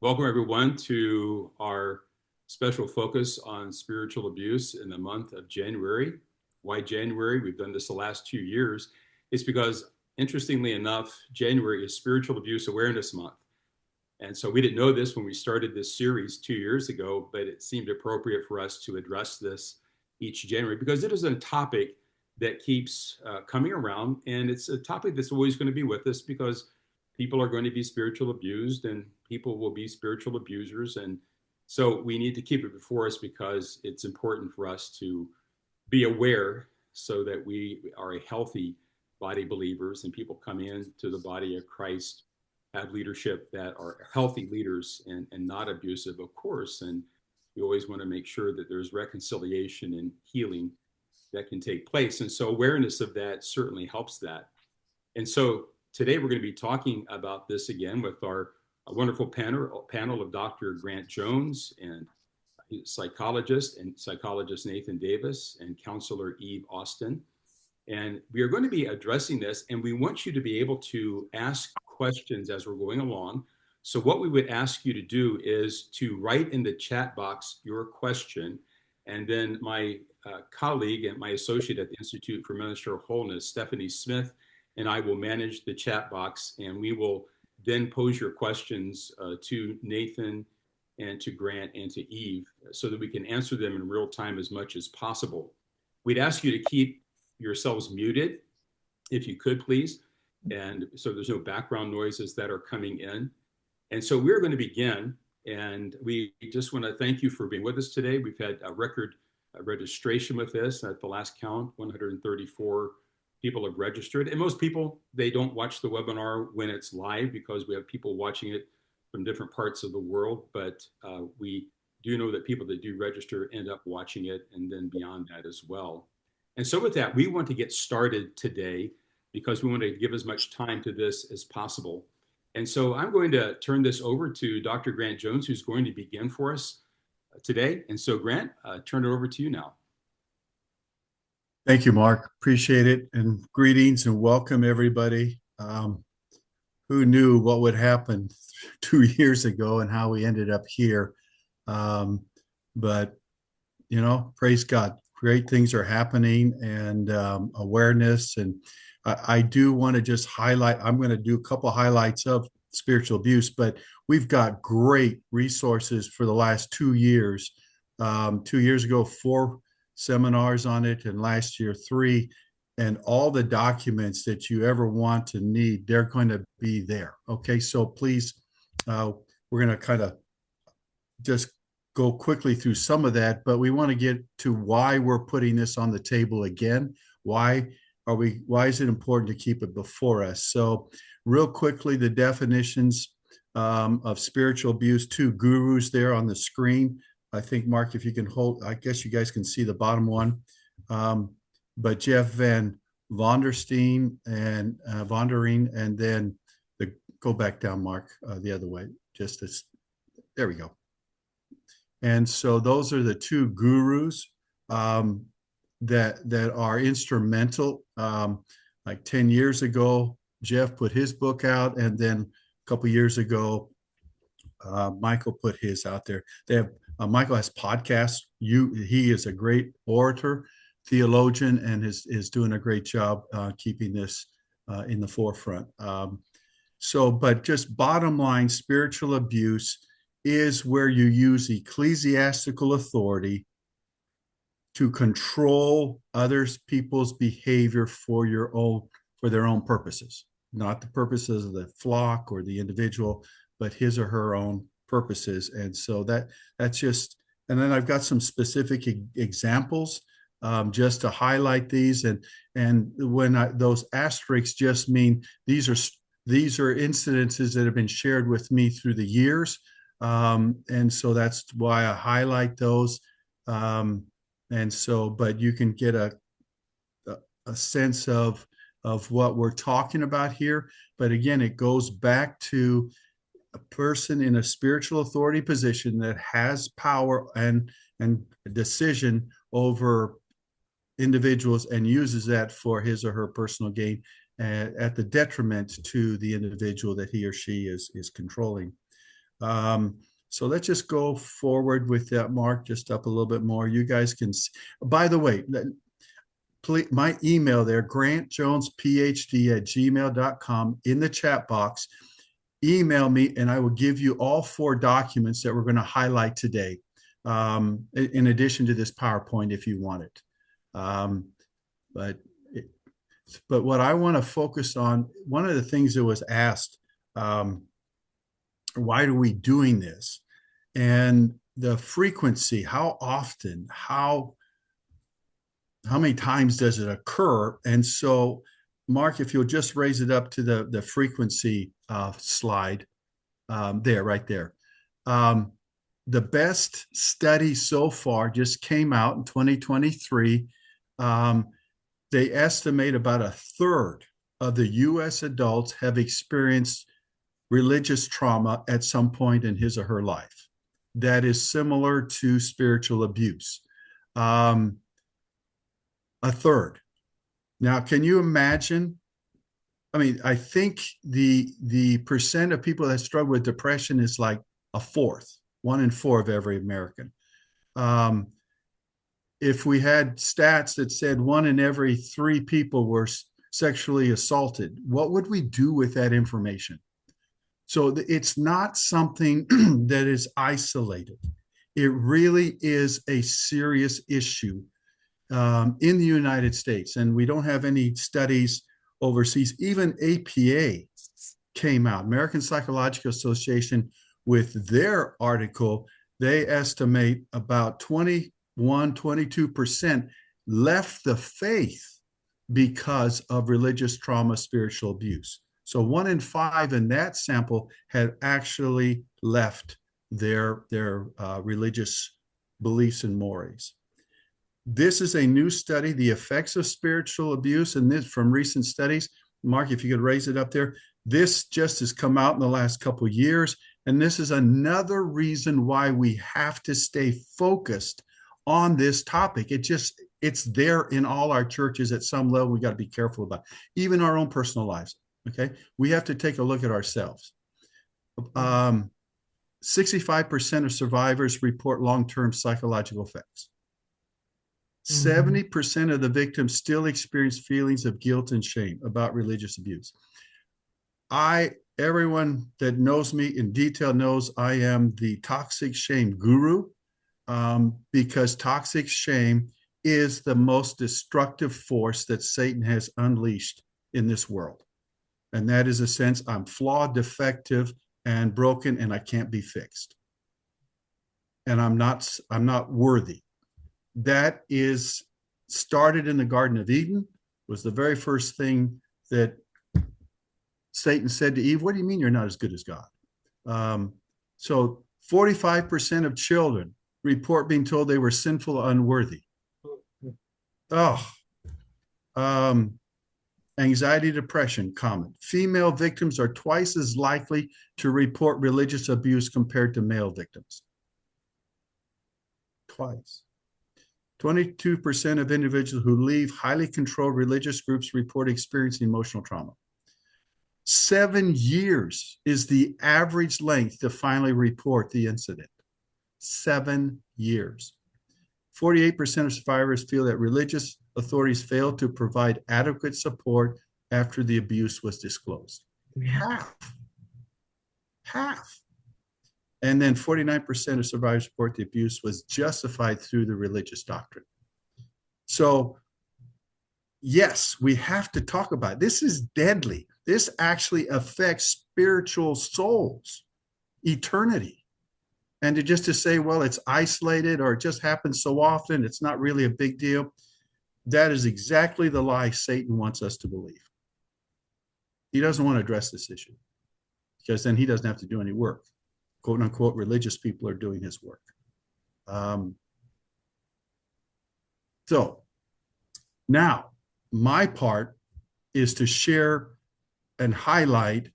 Welcome, everyone, to our special focus on spiritual abuse in the month of January. Why January? We've done this the last 2 years. It's because, interestingly enough, January is Spiritual Abuse Awareness Month. And so we didn't know this when we started this series 2 years ago, but it seemed appropriate for us to address this each January because it is a topic that keeps coming around. And it's a topic that's always going to be with us because people are going to be spiritual abused and people will be spiritual abusers. And so we need to keep it before us because it's important for us to be aware so that we are a healthy body believers and people come into the body of Christ have leadership that are healthy leaders and not abusive, of course. And we always want to make sure that there's reconciliation and healing that can take place. And so awareness of that certainly helps that. And so today we're going to be talking about this again with our wonderful panel of Dr. Grant Jones and psychologist Nathan Davis and counselor Eve Austin. And we are going to be addressing this, and we want you to be able to ask questions as we're going along. So what we would ask you to do is to write in the chat box your question, and then my colleague and my associate at the Institute for Ministerial Wholeness, Stephanie Smith, and I will manage the chat box, and we will then pose your questions to Nathan and to Grant and to Eve so that we can answer them in real time as much as possible. We'd ask you to keep yourselves muted, if you could, please, and so there's no background noises that are coming in. And so we're going to begin, and we just want to thank you for being with us today. We've had a record registration with this. At the last count, 134 people have registered. And most people, they don't watch the webinar when it's live because we have people watching it from different parts of the world. But we do know that people that do register end up watching it and then beyond that as well. And so with that, we want to get started today because we want to give as much time to this as possible. And so I'm going to turn this over to Dr. Grant Jones, who's going to begin for us today. And so Grant, turn it over to you now. Thank you, Mark. Appreciate it. And greetings and welcome, everybody. Who knew what would happen 2 years ago and how we ended up here? But, praise God. Great things are happening and awareness. And I do want to just highlight, I'm going to do a couple of highlights of spiritual abuse, but we've got great resources for the last 2 years. 2 years ago, 4 seminars on it, and last year 3, and all the documents that you ever want to need, they're going to be there. Okay, so please, we're going to kind of just go quickly through some of that, but we want to get to why we're putting this on the table again. Why is it important to keep it before us? So real quickly, the definitions of spiritual abuse, 2 gurus there on the screen. I think, Mark, if you can hold, I guess you guys can see the bottom one. But Jeff Van Vonderstein and Vondering, and then go back down, Mark, the other way. Just this, there we go. And so those are the 2 gurus that are instrumental. Like 10 years ago, Jeff put his book out, and then a couple of years ago, Michael put his out there. They have Michael has podcasts. He is a great orator, theologian, and is doing a great job keeping this in the forefront. But just bottom line, spiritual abuse is where you use ecclesiastical authority to control others people's behavior for their own purposes, not the purposes of the flock or the individual, but his or her own purposes. And so that's just, and then I've got some specific examples just to highlight these. And when those asterisks just mean these are incidences that have been shared with me through the years. And so that's why I highlight those. But you can get a sense of what we're talking about here. But again, it goes back to a person in a spiritual authority position that has power and decision over individuals and uses that for his or her personal gain at the detriment to the individual that he or she is controlling. So let's just go forward with that, Mark, just up a little bit more. You guys can see. By the way, please, my email there, grantjonesphd@gmail.com, in the chat box. Email me and I will give you all 4 documents that we're going to highlight today, in addition to this PowerPoint if you want it. But what I want to focus on, one of the things that was asked, why are we doing this? And the frequency, how often, how many times does it occur? And so, Mark, if you'll just raise it up to the frequency slide, there, right there. The best study so far just came out in 2023. They estimate about a third of the U.S. adults have experienced religious trauma at some point in his or her life. That is similar to spiritual abuse. A third. Now, can you imagine? I mean, I think the percent of people that struggle with depression is like a fourth, 1 in 4 of every American. If we had stats that said 1 in every 3 people were sexually assaulted, what would we do with that information? So it's not something that is isolated. It really is a serious issue in the United States. And we don't have any studies overseas. Even APA came out, American Psychological Association, with their article. They estimate about 22% left the faith because of religious trauma, spiritual abuse. So 1 in 5 in that sample had actually left their religious beliefs and mores. This is a new study, the effects of spiritual abuse, and this from recent studies. Mark, if you could raise it up there. This just has come out in the last couple of years, and this is another reason why we have to stay focused on this topic. It's there in all our churches at some level. We got to be careful about it. Even our own personal lives. Okay, we have to take a look at ourselves. 65% of survivors report long-term psychological effects. 70% of the victims still experience feelings of guilt and shame about religious abuse. Everyone that knows me in detail knows I am the toxic shame guru, because toxic shame is the most destructive force that Satan has unleashed in this world. And that is a sense I'm flawed, defective, and broken, and I can't be fixed. And I'm not worthy. That is started in the Garden of Eden, was the very first thing that Satan said to Eve. What do you mean you're not as good as God? So 45% of children report being told they were sinful or unworthy. Anxiety, depression, common. Female victims are twice as likely to report religious abuse compared to male victims. Twice. 22% of individuals who leave highly controlled religious groups report experiencing emotional trauma. 7 years is the average length to finally report the incident. 7 years. 48% of survivors feel that religious authorities failed to provide adequate support after the abuse was disclosed. Half. And then 49% of survivors report the abuse was justified through the religious doctrine. So, yes, we have to talk about it. This is deadly. This actually affects spiritual souls, eternity. And to say, well, it's isolated or it just happens so often, it's not really a big deal. That is exactly the lie Satan wants us to believe. He doesn't want to address this issue because then he doesn't have to do any work. Quote unquote, religious people are doing his work. So now my part is to share and highlight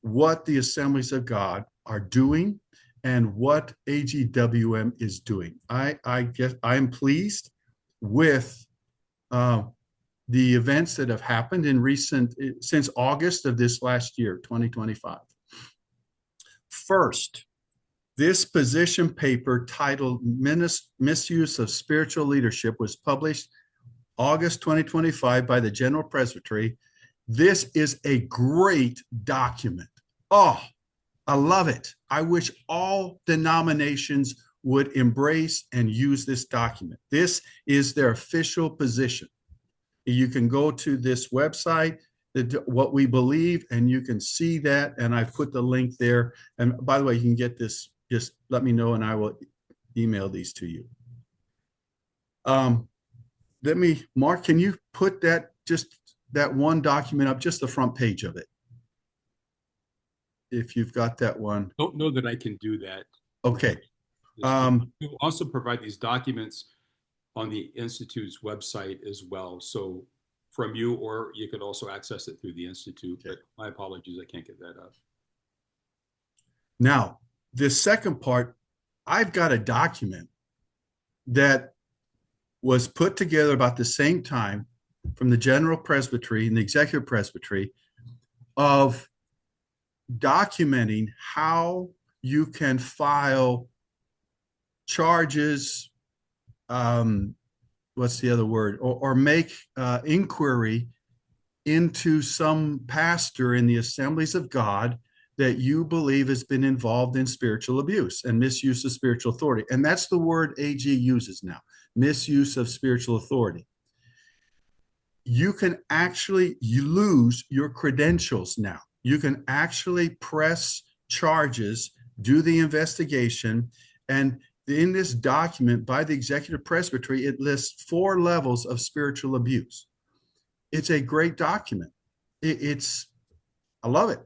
what the Assemblies of God are doing and what AGWM is doing. I guess I'm pleased with the events that have happened since August of this last year, 2025. First, This position paper titled Misuse of Spiritual Leadership was published August 2025 by the General Presbytery. This is a great document. Oh, I love it. I wish all denominations would embrace and use this document. This is their official position. You can go to this website, what we believe, and you can see that. And I put the link there. And by the way, you can get this, just let me know and I will email these to you. Mark, can you put that, just that one document up, just the front page of it? If you've got that one. Don't know that I can do that. Okay. We also provide these documents on the Institute's website as well. So from you, or you could also access it through the Institute. Okay. But my apologies, I can't get that up. Now, this second part, I've got a document that was put together about the same time from the General Presbytery and the Executive Presbytery of documenting how you can file charges, what's the other word, or make inquiry into some pastor in the Assemblies of God that you believe has been involved in spiritual abuse and misuse of spiritual authority. And that's the word AG uses now, misuse of spiritual authority. You can actually lose your credentials now. You can actually press charges, do the investigation, and in this document by the Executive Presbytery, it lists 4 levels of spiritual abuse. It's a great document. I love it.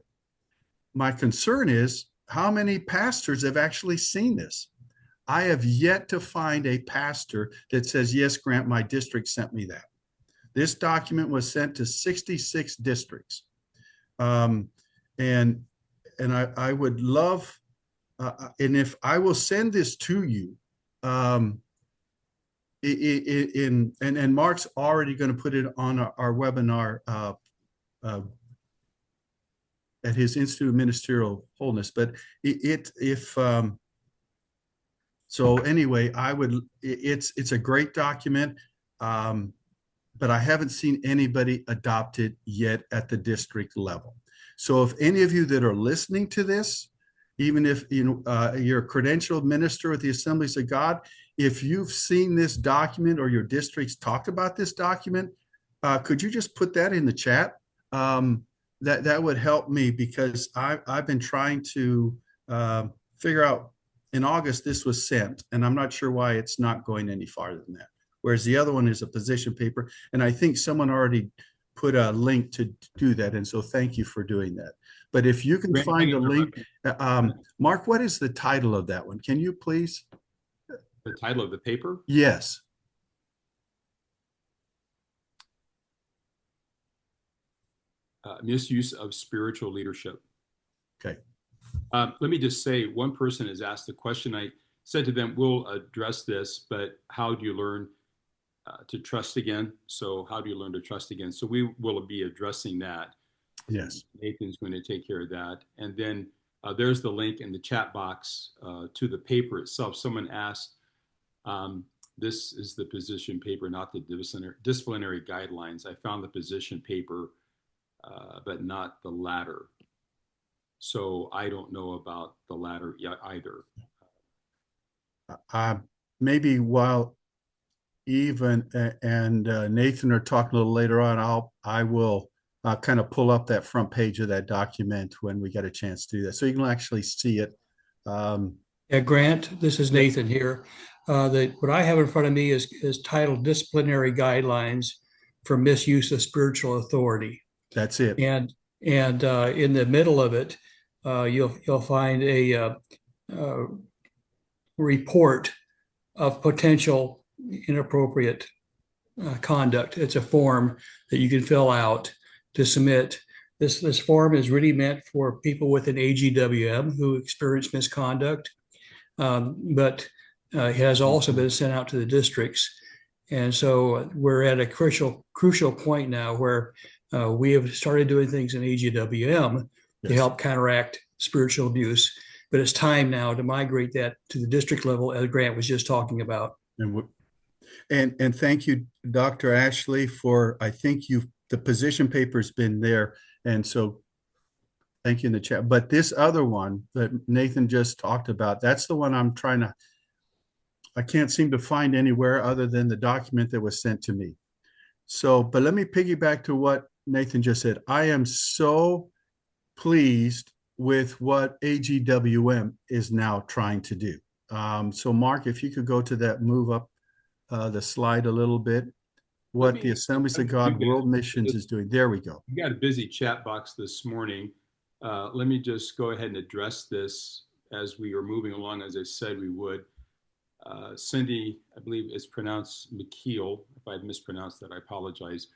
My concern is how many pastors have actually seen this? I have yet to find a pastor that says, yes, Grant, my district sent me that. This document was sent to 66 districts. And I would love, and if I will send this to you, and Mark's already going to put it on our webinar at his Institute of Ministerial Wholeness. But so anyway, it's a great document, but I haven't seen anybody adopt it yet at the district level. So if any of you that are listening to this, even if you're a credentialed minister with the Assemblies of God, if you've seen this document or your districts talked about this document, could you just put that in the chat? That would help me, because I've been trying to figure out. In August, this was sent, and I'm not sure why it's not going any farther than that. Whereas the other one is a position paper, and I think someone already put a link to do that, and so thank you for doing that. But if you can find a link, Mark, what is the title of that one? Can you please? The title of the paper? Yes. Misuse of spiritual leadership. Okay. Let me just say, one person has asked the question. I said to them, we'll address this, but how do you learn to trust again? So how do you learn to trust again? So we will be addressing that. Yes. Nathan's going to take care of that. And then there's the link in the chat box to the paper itself. Someone asked, this is the position paper, not the disciplinary guidelines. I found the position paper, but not the latter. So I don't know about the latter either. Maybe while Eve and Nathan are talking a little later on, I will kind of pull up that front page of that document when we get a chance to do that, so you can actually see it. Yeah, Grant, this is Nathan here. What I have in front of me is titled Disciplinary Guidelines for Misuse of Spiritual Authority. That's it. And in the middle of it, you'll find a report of potential inappropriate conduct. It's a form that you can fill out to submit. This form is really meant for people with an AGWM who experience misconduct, but it has also been sent out to the districts. And so we're at a crucial point now where we have started doing things in AGWM to help counteract spiritual abuse. but it's time now to migrate that to the district level, as Grant was just talking about. And thank you, Dr. Ashley, for, I think the position paper's been there. And so thank you in the chat. But this other one that Nathan just talked about, that's the one I can't seem to find anywhere other than the document that was sent to me. So, but let me piggyback to what Nathan just said. I am so pleased with what AGWM is now trying to do. So Mark, if you could go to that, move up the slide a little bit, what the Assemblies of God World Missions is doing. There we go. We got a busy chat box this morning. Let me just go ahead and address this as we are moving along, as I said we would. Cindy, I believe it's pronounced McKeel. If I mispronounced that, I apologize.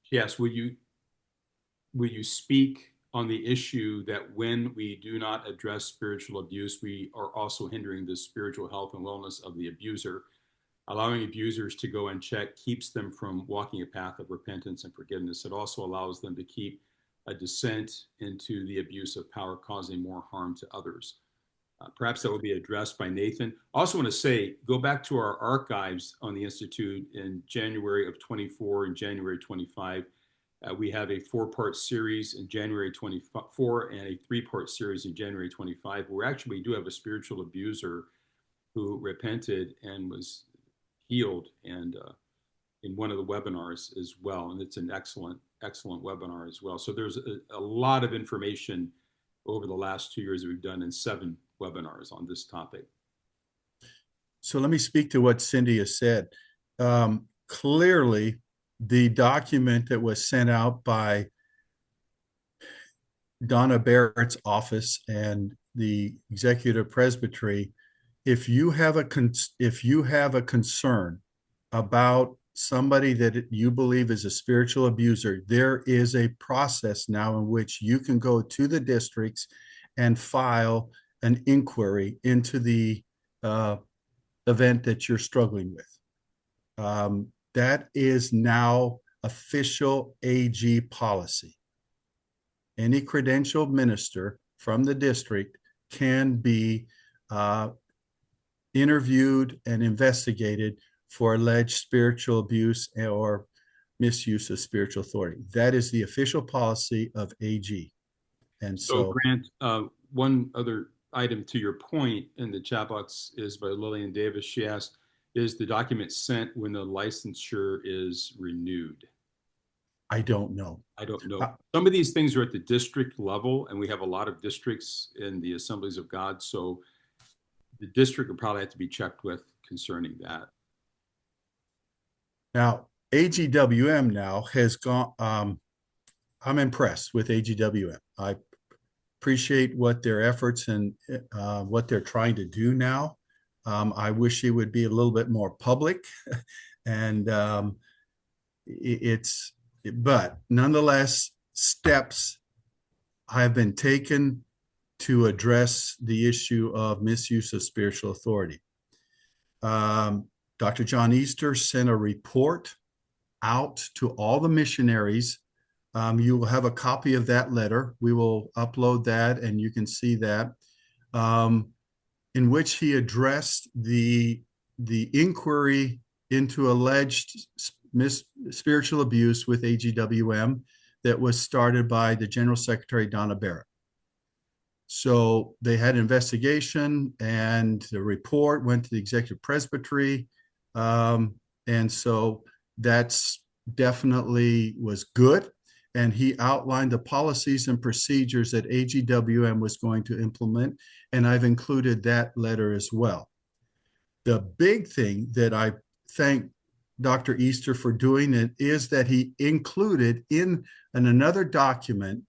She asked, will you speak on the issue that when we do not address spiritual abuse, we are also hindering the spiritual health and wellness of the abuser. Allowing abusers to go unchecked keeps them from walking a path of repentance and forgiveness. It also allows them to keep a descent into the abuse of power, causing more harm to others. Perhaps that will be addressed by Nathan. I also want to say, go back to our archives on the Institute in January of 24 and January 25. We have a 4-part series in January 24 and a 3-part series in January 25, where actually we do have a spiritual abuser who repented and was healed, and in one of the webinars as well. And it's an excellent webinar as well. So there's a lot of information over the last 2 years that we've done in 7 webinars on this topic. So let me speak to what Cindy has said. Clearly, the document that was sent out by Donna Barrett's office and the executive presbytery, if you have a concern about somebody that you believe is a spiritual abuser, there is a process now in which you can go to the districts and file an inquiry into the event that you're struggling with. That is now official AG policy. Any credentialed minister from the district can be interviewed and investigated for alleged spiritual abuse or misuse of spiritual authority. That is the official policy of AG. And so Grant, one other item to your point in the chat box is by Lillian Davis. She asked, is the document sent when the licensure is renewed? I don't know. I don't know. Some of these things are at the district level, and we have a lot of districts in the Assemblies of God. So the district would probably have to be checked with concerning that. Now, AGWM now has gone, I'm impressed with AGWM. I appreciate what their efforts and what they're trying to do now. I wish it would be a little bit more public, and but nonetheless, steps have been taken to address the issue of misuse of spiritual authority. Dr. John Easter sent a report out to all the missionaries. You will have a copy of that letter. We will upload that, and you can see that, in which he addressed the inquiry into alleged spiritual abuse with AGWM that was started by the General Secretary, Donna Barrett. So they had an investigation, and the report went to the executive presbytery. And so that's definitely was good. And he outlined the policies and procedures that AGWM was going to implement. And I've included that letter as well. The big thing that I thank Dr. Easter for doing it is that he included in another document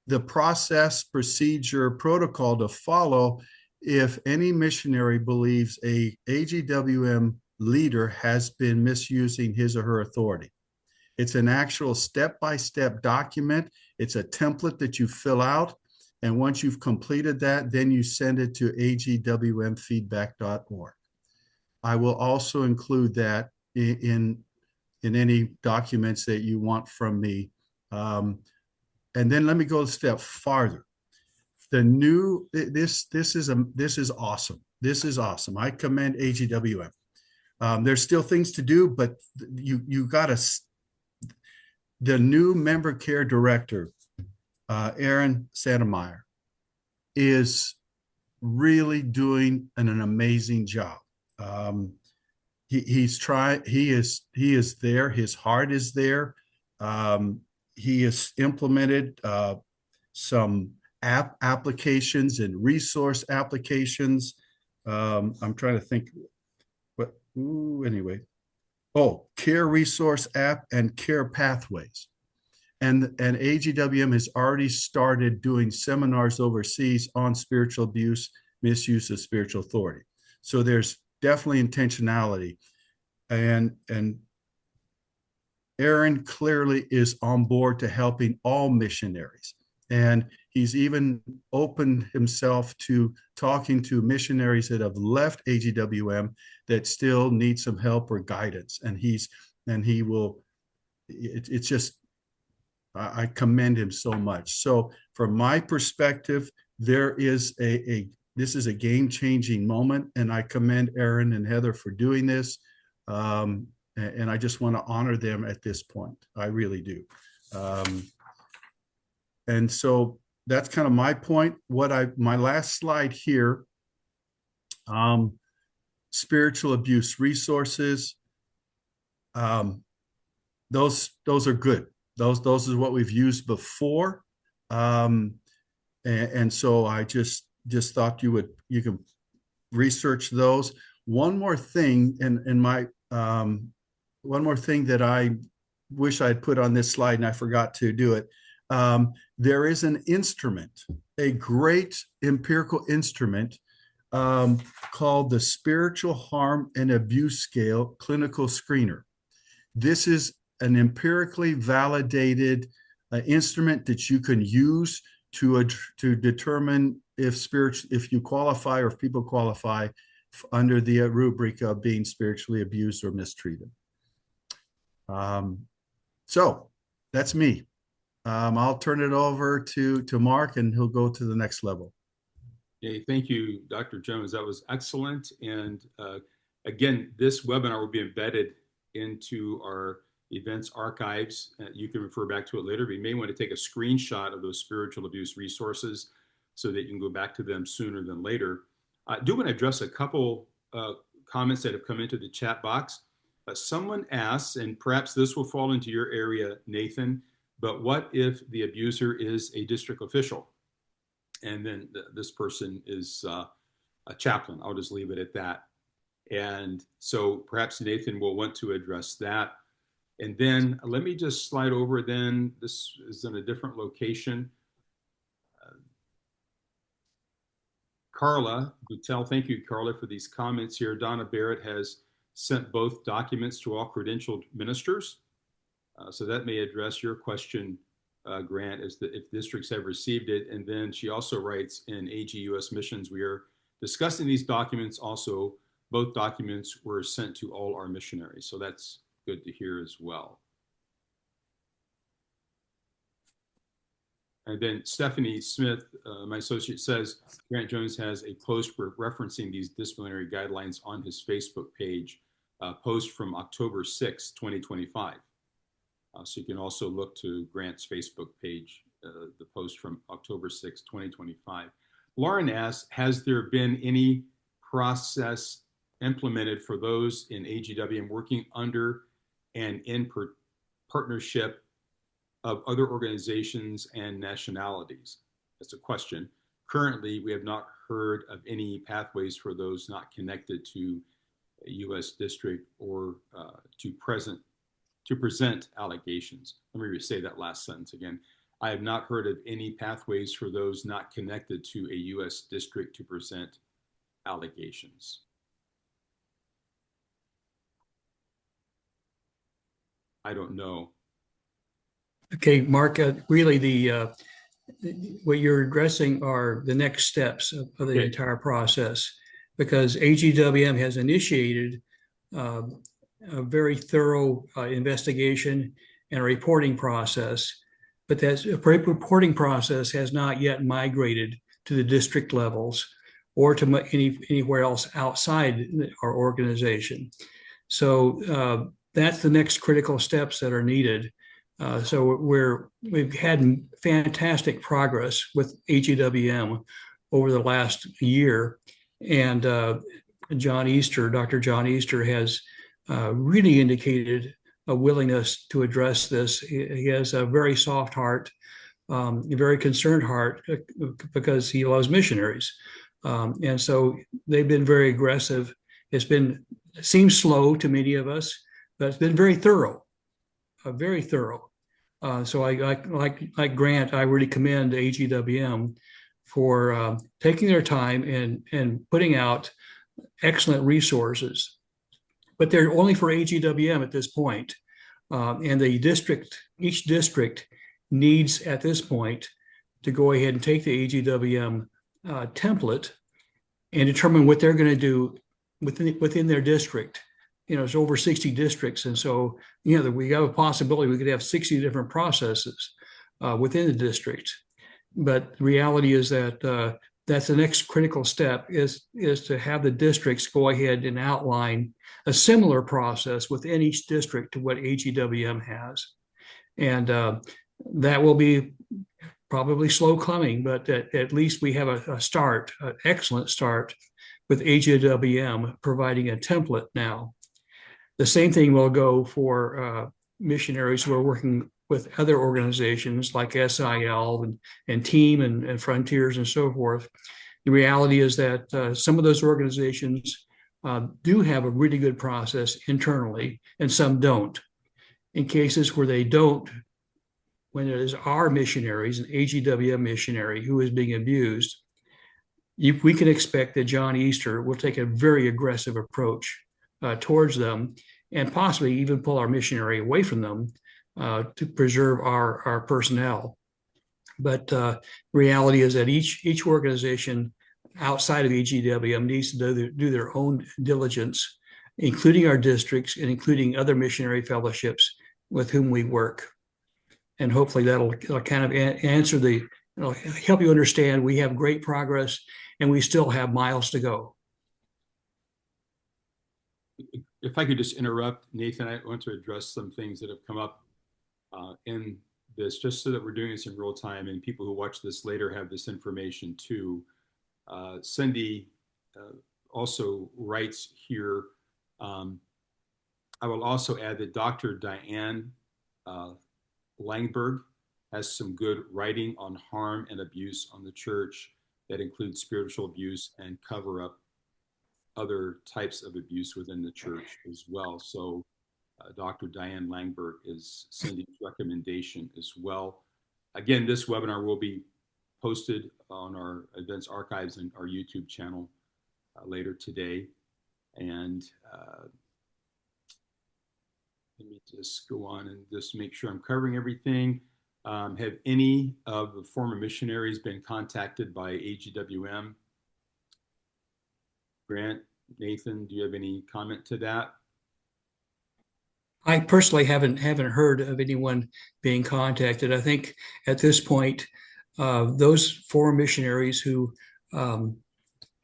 the process, procedure, protocol to follow if any missionary believes a AGWM leader has been misusing his or her authority. It's an actual step-by-step document. It's a template that you fill out. And once you've completed that, then you send it to agwmfeedback.org. I will also include that in any documents that you want from me. And then let me go a step farther. the new this is awesome. This is awesome. I commend AGWM. There's still things to do, but you got to. The new member care director, Aaron Santemeyer, is really doing an amazing job. He's trying. He is there. His heart is there. He has implemented some applications and resource applications. I'm trying to think. But anyway, care resource app and care pathways. And AGWM has already started doing seminars overseas on spiritual abuse, misuse of spiritual authority. So there's definitely intentionality. And Aaron clearly is on board to helping all missionaries. And he's even opened himself to talking to missionaries that have left AGWM that still need some help or guidance. And he will, it's just, I commend him so much. So from my perspective, this is a game-changing moment, and I commend Aaron and Heather for doing this. And I just want to honor them at this point. I really do. And so that's kind of my point. My last slide here, spiritual abuse resources. Those are good. Those is what we've used before. And so I just thought you can research those. One more thing, one more thing that I wish I'd put on this slide and I forgot to do it. There is an instrument, a great empirical instrument called the Spiritual Harm and Abuse Scale Clinical Screener. This is an empirically validated instrument that you can use to determine if you qualify or if people qualify under the rubric of being spiritually abused or mistreated. So that's me. I'll turn it over to Mark, and he'll go to the next level. Okay, thank you, Dr. Jones. That was excellent. And again, this webinar will be embedded into our events archives. You can refer back to it later, but you may want to take a screenshot of those spiritual abuse resources so that you can go back to them sooner than later. I do want to address a couple comments that have come into the chat box. Someone asks, and perhaps this will fall into your area, Nathan, but what if the abuser is a district official? And then this person is a chaplain. I'll just leave it at that. And so perhaps Nathan will want to address that. And then let me just slide over then. This is in a different location. Carla Guttel, thank you, Carla, for these comments here. Donna Barrett has sent both documents to all credentialed ministers. So that may address your question, Grant, as if districts have received it. And then she also writes, in AG US Missions, we are discussing these documents. Also, both documents were sent to all our missionaries. So that's good to hear as well. And then Stephanie Smith, my associate, says Grant Jones has a post referencing these disciplinary guidelines on his Facebook page, post from October 6, 2025. So you can also look to Grant's Facebook page, the post from October 6, 2025. Lauren asks, has there been any process implemented for those in AGWM working under and in partnership of other organizations and nationalities? That's a question. Currently, we have not heard of any pathways for those not connected to a U.S. district or to present allegations. Let me say that last sentence again. I have not heard of any pathways for those not connected to a U.S. district to present allegations. I don't know. Okay, Mark, really what you're addressing are the next steps of the entire process, because AGWM has initiated a very thorough investigation and a reporting process, but that reporting process has not yet migrated to the district levels or to anywhere else outside our organization. So that's the next critical steps that are needed. So we've had fantastic progress with AGWM over the last year, and Dr. John Easter has really indicated a willingness to address this. He has a very soft heart, a very concerned heart, because he loves missionaries. And so they've been very aggressive. It seems slow to many of us, but it's been very thorough, very thorough. So like Grant, I really commend AGWM for taking their time and putting out excellent resources. But they're only for AGWM at this point. And each district needs at this point to go ahead and take the AGWM template and determine what they're going to do within their district. It's over 60 districts. And so, we have a possibility we could have 60 different processes within the district. But the reality is that that's the next critical step is to have the districts go ahead and outline a similar process within each district to what AGWM has. And that will be probably slow coming, but at least we have an excellent start with AGWM providing a template now. The same thing will go for missionaries who are working with other organizations like SIL and Team and Frontiers and so forth. The reality is that some of those organizations do have a really good process internally, and some don't. In cases where they don't, when it is our missionaries, an AGWM missionary who is being abused, we can expect that John Easter will take a very aggressive approach towards them, and possibly even pull our missionary away from them to preserve our personnel. But reality is that each organization outside of AGWM needs to do their own diligence, including our districts and including other missionary fellowships with whom we work. And hopefully that'll kind of help you understand we have great progress and we still have miles to go. If I could just interrupt, Nathan, I want to address some things that have come up in this, just so that we're doing this in real time and people who watch this later have this information too. Cindy also writes here, I will also add that Dr. Diane Langberg has some good writing on harm and abuse on the church that includes spiritual abuse and cover up other types of abuse within the church as well. So Dr. Diane Langberg is Cindy's recommendation as well. Again, this webinar will be posted on our events archives and our YouTube channel later today. And let me just go on and just make sure I'm covering everything. Have any of the former missionaries been contacted by AGWM? Grant, Nathan, do you have any comment to that? I personally haven't heard of anyone being contacted. I think at this point, those foreign missionaries who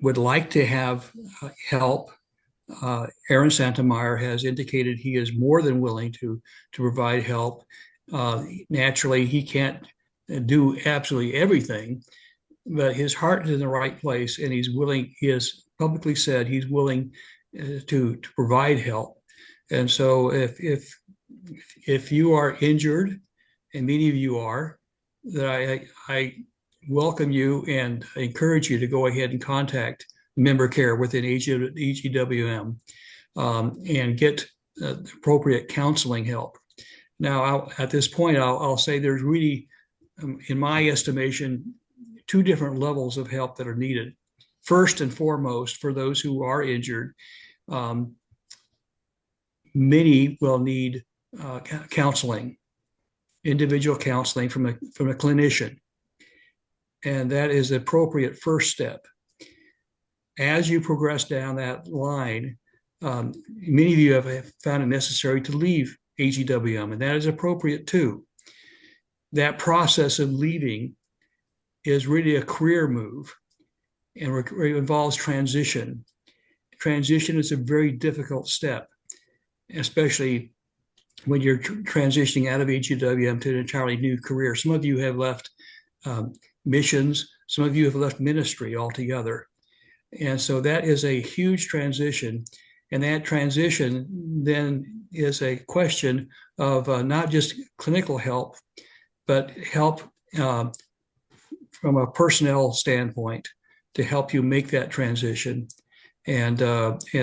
would like to have help, Aaron Santameyer has indicated he is more than willing to provide help. Naturally, he can't do absolutely everything, but his heart is in the right place, and he's willing. He has publicly said he's willing to provide help. And so if you are injured, and many of you are, that I welcome you and encourage you to go ahead and contact member care within AGWM and get appropriate counseling help. Now, at this point, I'll say there's really, in my estimation, two different levels of help that are needed. First and foremost, for those who are injured, many will need counseling, individual counseling from a clinician. And that is the appropriate first step. As you progress down that line, many of you have found it necessary to leave AGWM, and that is appropriate too. That process of leaving is really a career move, and it involves transition. Transition is a very difficult step, especially when you're transitioning out of HEWM to an entirely new career. Some of you have left missions, some of you have left ministry altogether. And so that is a huge transition. And that transition then is a question of not just clinical help, but help from a personnel standpoint to help you make that transition. And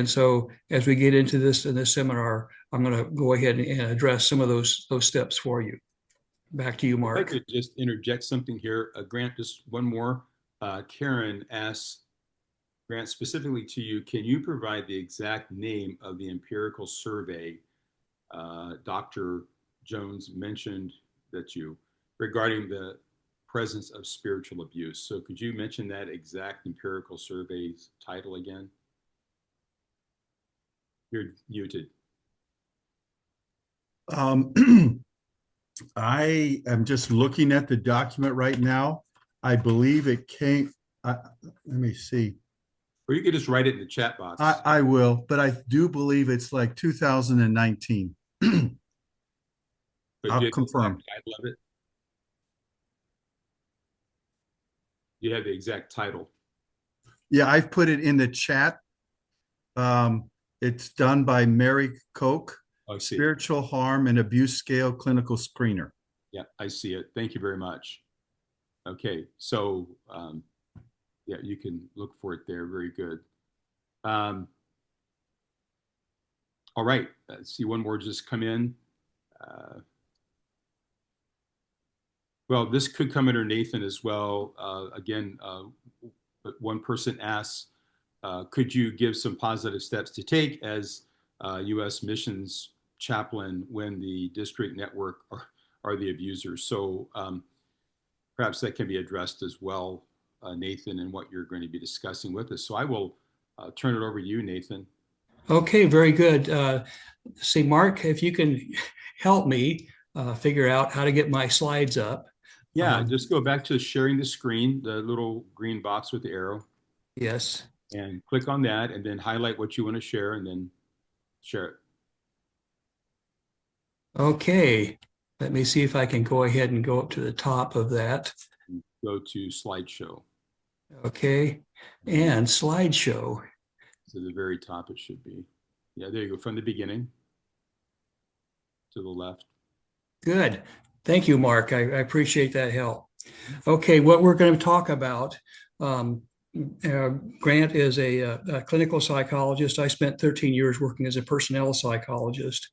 so as we get into this in this seminar, I'm going to go ahead and address some of those steps for you. Back to you, Mark. I'd like to just interject something here. Grant, just one more. Karen asks, Grant, specifically to you, can you provide the exact name of the empirical survey Dr. Jones mentioned that you regarding the presence of spiritual abuse? So could you mention that exact empirical survey's title again? You're muted. I am just looking at the document right now. I believe it came, let me see. Or you could just write it in the chat box. I will, but I do believe it's like 2019. I'll confirm. Title of it? You have the exact title. Yeah, I've put it in the chat. It's done by Mary Koch, Spiritual Harm and Abuse Scale Clinical Screener. Yeah, I see it. Thank you very much. Okay, so yeah, you can look for it there. Very good. All right, let's see one more just come in. Well, this could come under Nathan as well. Again, one person asks, could you give some positive steps to take as U.S. missions chaplain when the district network are the abusers? So perhaps that can be addressed as well, Nathan, and what you're going to be discussing with us. So I will turn it over to you, Nathan. Okay, very good. See, Mark, if you can help me figure out how to get my slides up. Yeah, just go back to sharing the screen, the little green box with the arrow. Yes. And click on that and then highlight what you want to share and then share it. Okay, let me see if I can go ahead and go up to the top of that. Go to slideshow. Okay, and slideshow. To the very top it should be. Yeah, there you go, from the beginning to the left. Good. Thank you, Mark. I appreciate that help. Okay, what we're going to talk about, Grant is a clinical psychologist. I spent 13 years working as a personnel psychologist,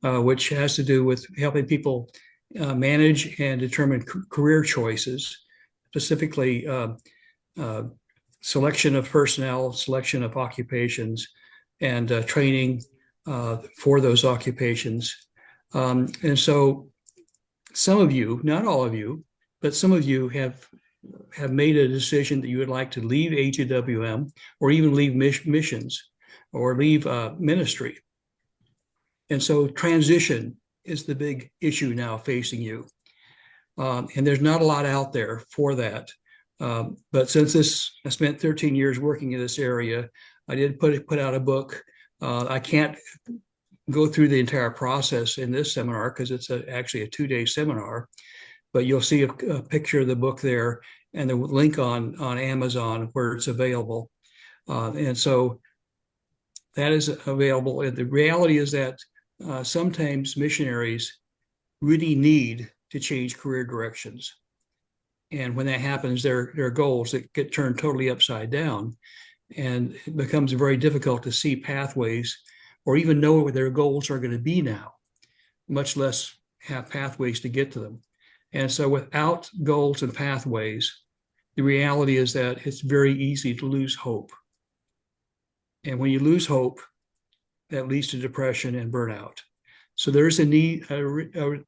which has to do with helping people manage and determine career choices, specifically selection of personnel, selection of occupations, and training for those occupations. And so some of you, not all of you, but some of you have made a decision that you would like to leave HEWM or even leave missions or leave ministry. And so transition is the big issue now facing you. And there's not a lot out there for that. But since I spent 13 years working in this area, I did put out a book. I can't go through the entire process in this seminar because it's actually a 2-day seminar, but you'll see a picture of the book there and the link on Amazon where it's available. And so that is available. And the reality is that sometimes missionaries really need to change career directions. And when that happens, there are goals that get turned totally upside down. And it becomes very difficult to see pathways or even know what their goals are going to be now, much less have pathways to get to them. And so without goals and pathways, the reality is that it's very easy to lose hope. And when you lose hope, that leads to depression and burnout. So there's a need to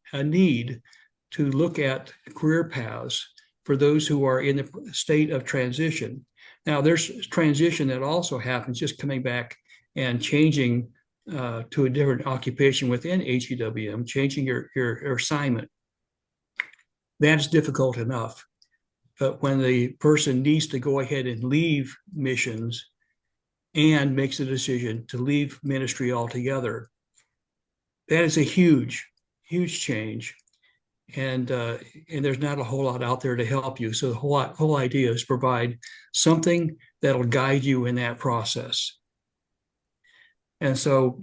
look at career paths for those who are in the state of transition. Now, there's transition that also happens just coming back and changing to a different occupation within HEWM, changing your assignment. That's difficult enough. But when the person needs to go ahead and leave missions and makes a decision to leave ministry altogether, that is a huge, huge change. And there's not a whole lot out there to help you. So the whole idea is provide something that'll guide you in that process. And so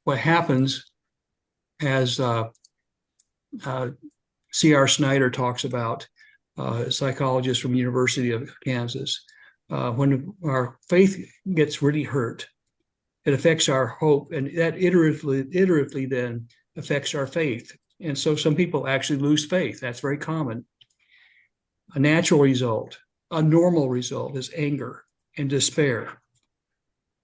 what happens, as C.R. Snyder talks about, a psychologist from the University of Kansas, when our faith gets really hurt, it affects our hope, and that iteratively then affects our faith. And so some people actually lose faith. That's very common. A natural result, a normal result is anger and despair.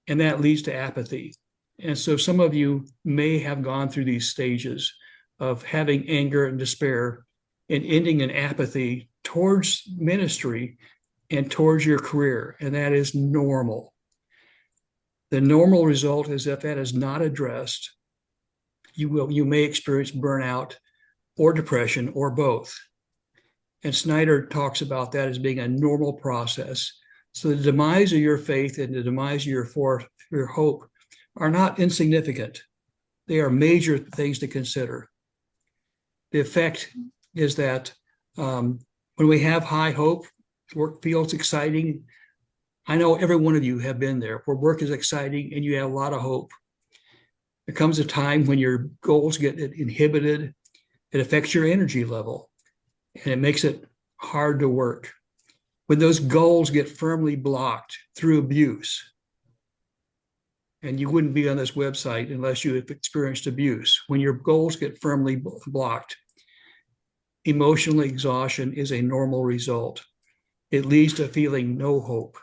And that leads to apathy. And so some of you may have gone through these stages of having anger and despair and ending in apathy towards ministry and towards your career. And that is normal. The normal result is if that is not addressed, you may experience burnout or depression or both. And Snyder talks about that as being a normal process. So the demise of your faith and the demise of your hope are not insignificant. They are major things to consider. The effect is that when we have high hope, work feels exciting. I know every one of you have been there where work is exciting and you have a lot of hope. There comes a time when your goals get inhibited. It affects your energy level and it makes it hard to work. When those goals get firmly blocked through abuse, and you wouldn't be on this website unless you have experienced abuse. When your goals get firmly blocked, emotional exhaustion is a normal result. It leads to feeling no hope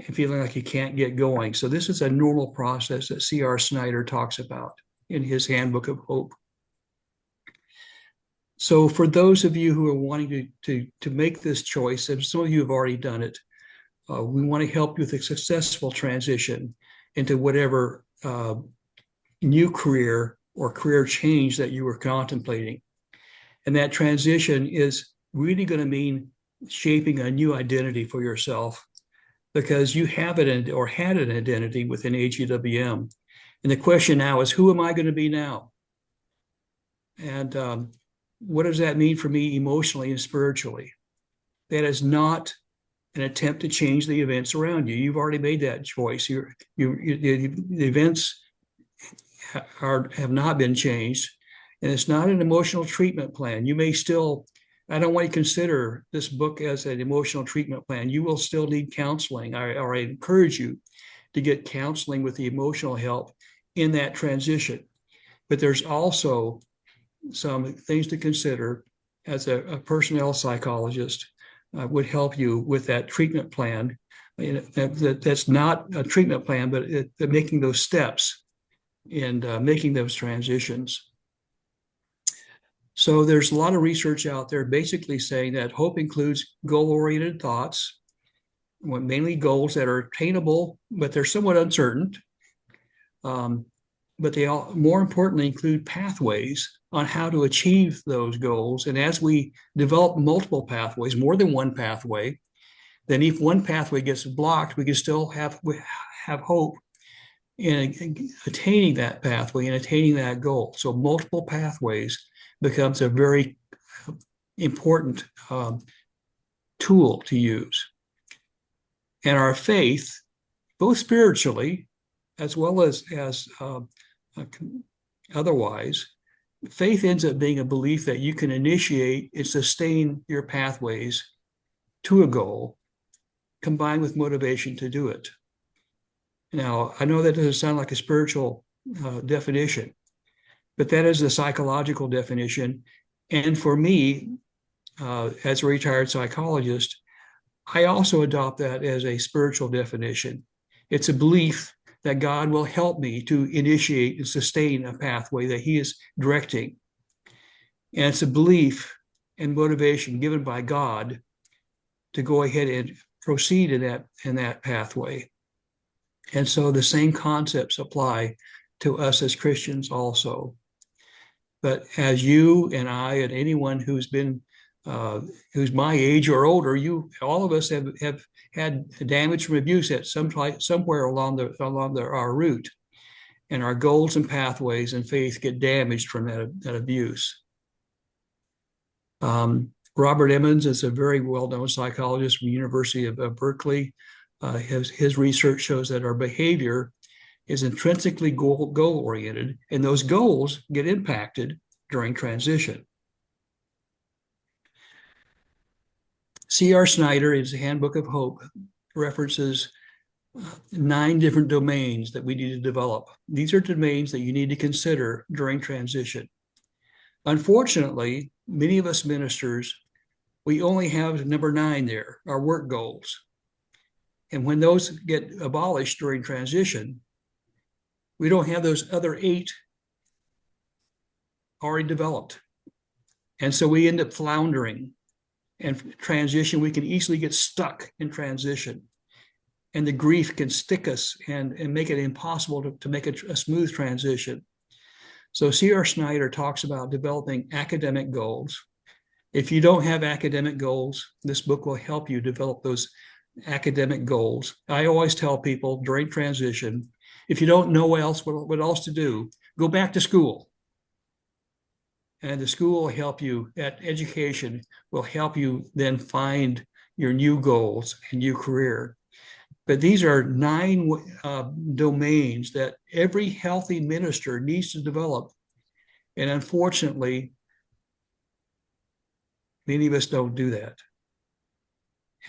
and feeling like you can't get going. So this is a normal process that C.R. Snyder talks about in his Handbook of Hope. So for those of you who are wanting to make this choice, and some of you have already done it, we want to help you with a successful transition into whatever new career or career change that you were contemplating. And that transition is really going to mean shaping a new identity for yourself, because you have it or had an identity within AGWM. And the question now is, who am I going to be now? And what does that mean for me emotionally and spiritually? That is not an attempt to change the events around you. You've already made that choice. The events have not been changed, and it's not an emotional treatment plan. You may still, I don't want to consider this book as an emotional treatment plan. You will still need counseling, or I encourage you to get counseling with the emotional help in that transition. But there's also some things to consider as a personnel psychologist would help you with that treatment plan. That's not a treatment plan, but making those steps and making those transitions. So there's a lot of research out there basically saying that hope includes goal-oriented thoughts, mainly goals that are attainable, but they're somewhat uncertain. But they all, more importantly, include pathways on how to achieve those goals. And as we develop multiple pathways, more than one pathway, then if one pathway gets blocked, we can still have hope in attaining that pathway and attaining that goal. So multiple pathways becomes a very important tool to use. And our faith, both spiritually as well as otherwise, faith ends up being a belief that you can initiate and sustain your pathways to a goal, combined with motivation to do it. Now, I know that doesn't sound like a spiritual definition, but that is the psychological definition. And for me, as a retired psychologist, I also adopt that as a spiritual definition. It's a belief that God will help me to initiate and sustain a pathway that He is directing. And it's a belief and motivation given by God to go ahead and proceed in that pathway. And so the same concepts apply to us as Christians also. But as you and I and anyone who's been who's my age or older, all of us have had damage from abuse at somewhere along our route, and our goals and pathways and faith get damaged from that abuse. Robert Emmons is a very well-known psychologist from the University of Berkeley. His research shows that our behavior is intrinsically goal-oriented, and those goals get impacted during transition. C.R. Snyder, in his Handbook of Hope, references 9 different domains that we need to develop. These are domains that you need to consider during transition. Unfortunately, many of us ministers, we only have number 9 there, our work goals. And when those get abolished during transition, we don't have those other 8 already developed. And so we end up floundering. And transition, we can easily get stuck in transition. And the grief can stick us and make it impossible to make a smooth transition. So C.R. Snyder talks about developing academic goals. If you don't have academic goals, this book will help you develop those academic goals. I always tell people during transition, if you don't know what else to do, go back to school. And the school will help you, that education will help you then find your new goals and new career. But these are 9 domains that every healthy minister needs to develop. And unfortunately, many of us don't do that.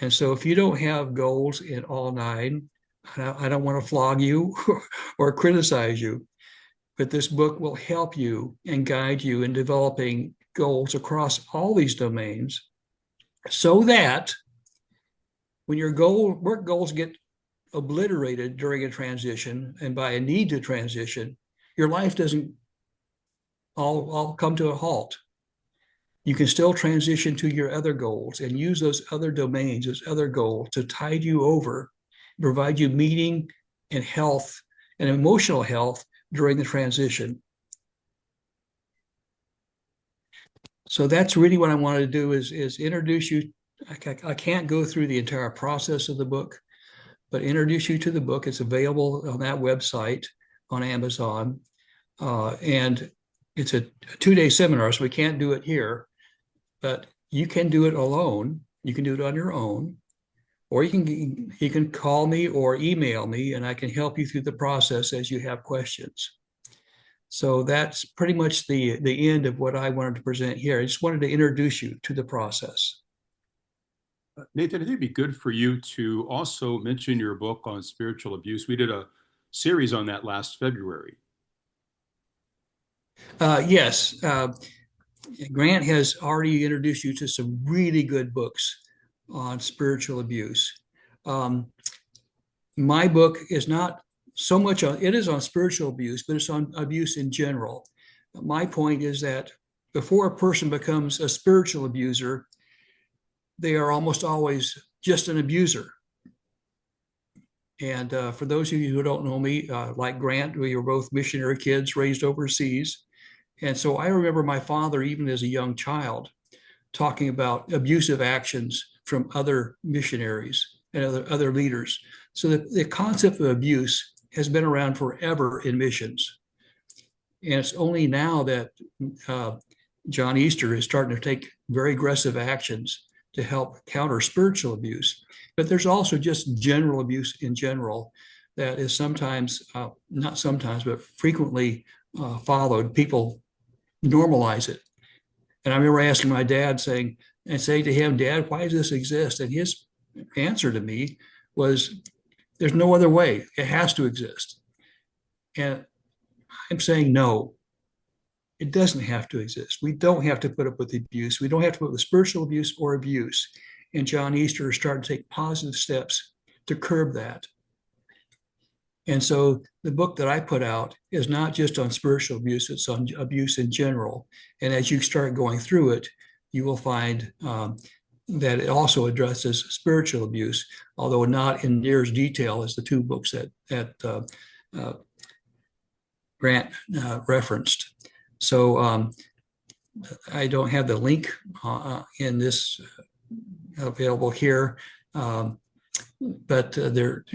And so if you don't have goals in all 9, I don't want to flog you or criticize you, but this book will help you and guide you in developing goals across all these domains so that when your work goals get obliterated during a transition and by a need to transition, your life doesn't all come to a halt. You can still transition to your other goals and use those other domains, those other goals to tide you over, provide you meaning and health and emotional health during the transition. So that's really what I wanted to do is introduce you. I can't go through the entire process of the book, but introduce you to the book. It's available on that website on Amazon. And it's a 2-day seminar, so we can't do it here, but you can do it alone. You can do it on your own, or you can call me or email me, and I can help you through the process as you have questions. So that's pretty much the end of what I wanted to present here. I just wanted to introduce you to the process. Nathan, I think it'd be good for you to also mention your book on spiritual abuse. We did a series on that last February. Yes. Grant has already introduced you to some really good books on spiritual abuse. My book is not so much it is on spiritual abuse, but it's on abuse in general. My point is that before a person becomes a spiritual abuser, they are almost always just an abuser. And for those of you who don't know me, like Grant, we were both missionary kids raised overseas. And so I remember my father, even as a young child, talking about abusive actions from other missionaries and other leaders. So the concept of abuse has been around forever in missions. And it's only now that John Easter is starting to take very aggressive actions to help counter spiritual abuse. But there's also just general abuse in general that is sometimes, not sometimes, but frequently followed. People normalize it. And I remember asking my dad saying to him, Dad, why does this exist? And his answer to me was, there's no other way. It has to exist. And I'm saying, no, it doesn't have to exist. We don't have to put up with abuse. We don't have to put up with spiritual abuse or abuse. And John Easter is starting to take positive steps to curb that. And so the book that I put out is not just on spiritual abuse, it's on abuse in general. And as you start going through it, you will find that it also addresses spiritual abuse, although not in near as detail as the 2 books that Grant referenced. So I don't have the link in this available here. But there,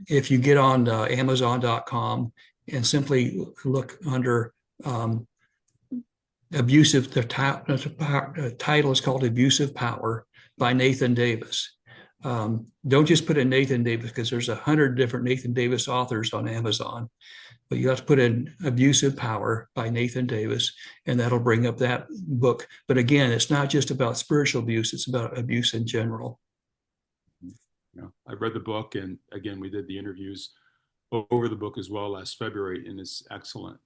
if you get on Amazon.com and simply look under abusive, the title is called Abusive Power by Nathan Davis. Don't just put in Nathan Davis, because there's 100 different Nathan Davis authors on Amazon, but you have to put in Abusive Power by Nathan Davis, and that'll bring up that book. But again, it's not just about spiritual abuse, it's about abuse in general. Yeah, I read the book, and again, we did the interviews over the book as well last February, and it's excellent.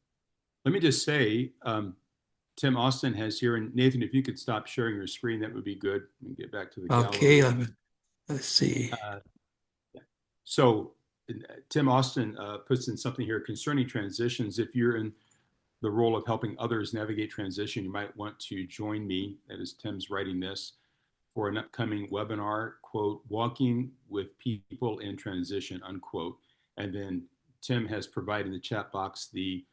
Let me just say, Tim Austin has here, and Nathan, if you could stop sharing your screen, that would be good. Let me get back to the gallery. Okay, let's see. So Tim Austin puts in something here concerning transitions. If you're in the role of helping others navigate transition, you might want to join me, that is Tim's writing this, for an upcoming webinar, quote, Walking with People in Transition, unquote. And then Tim has provided in the chat box the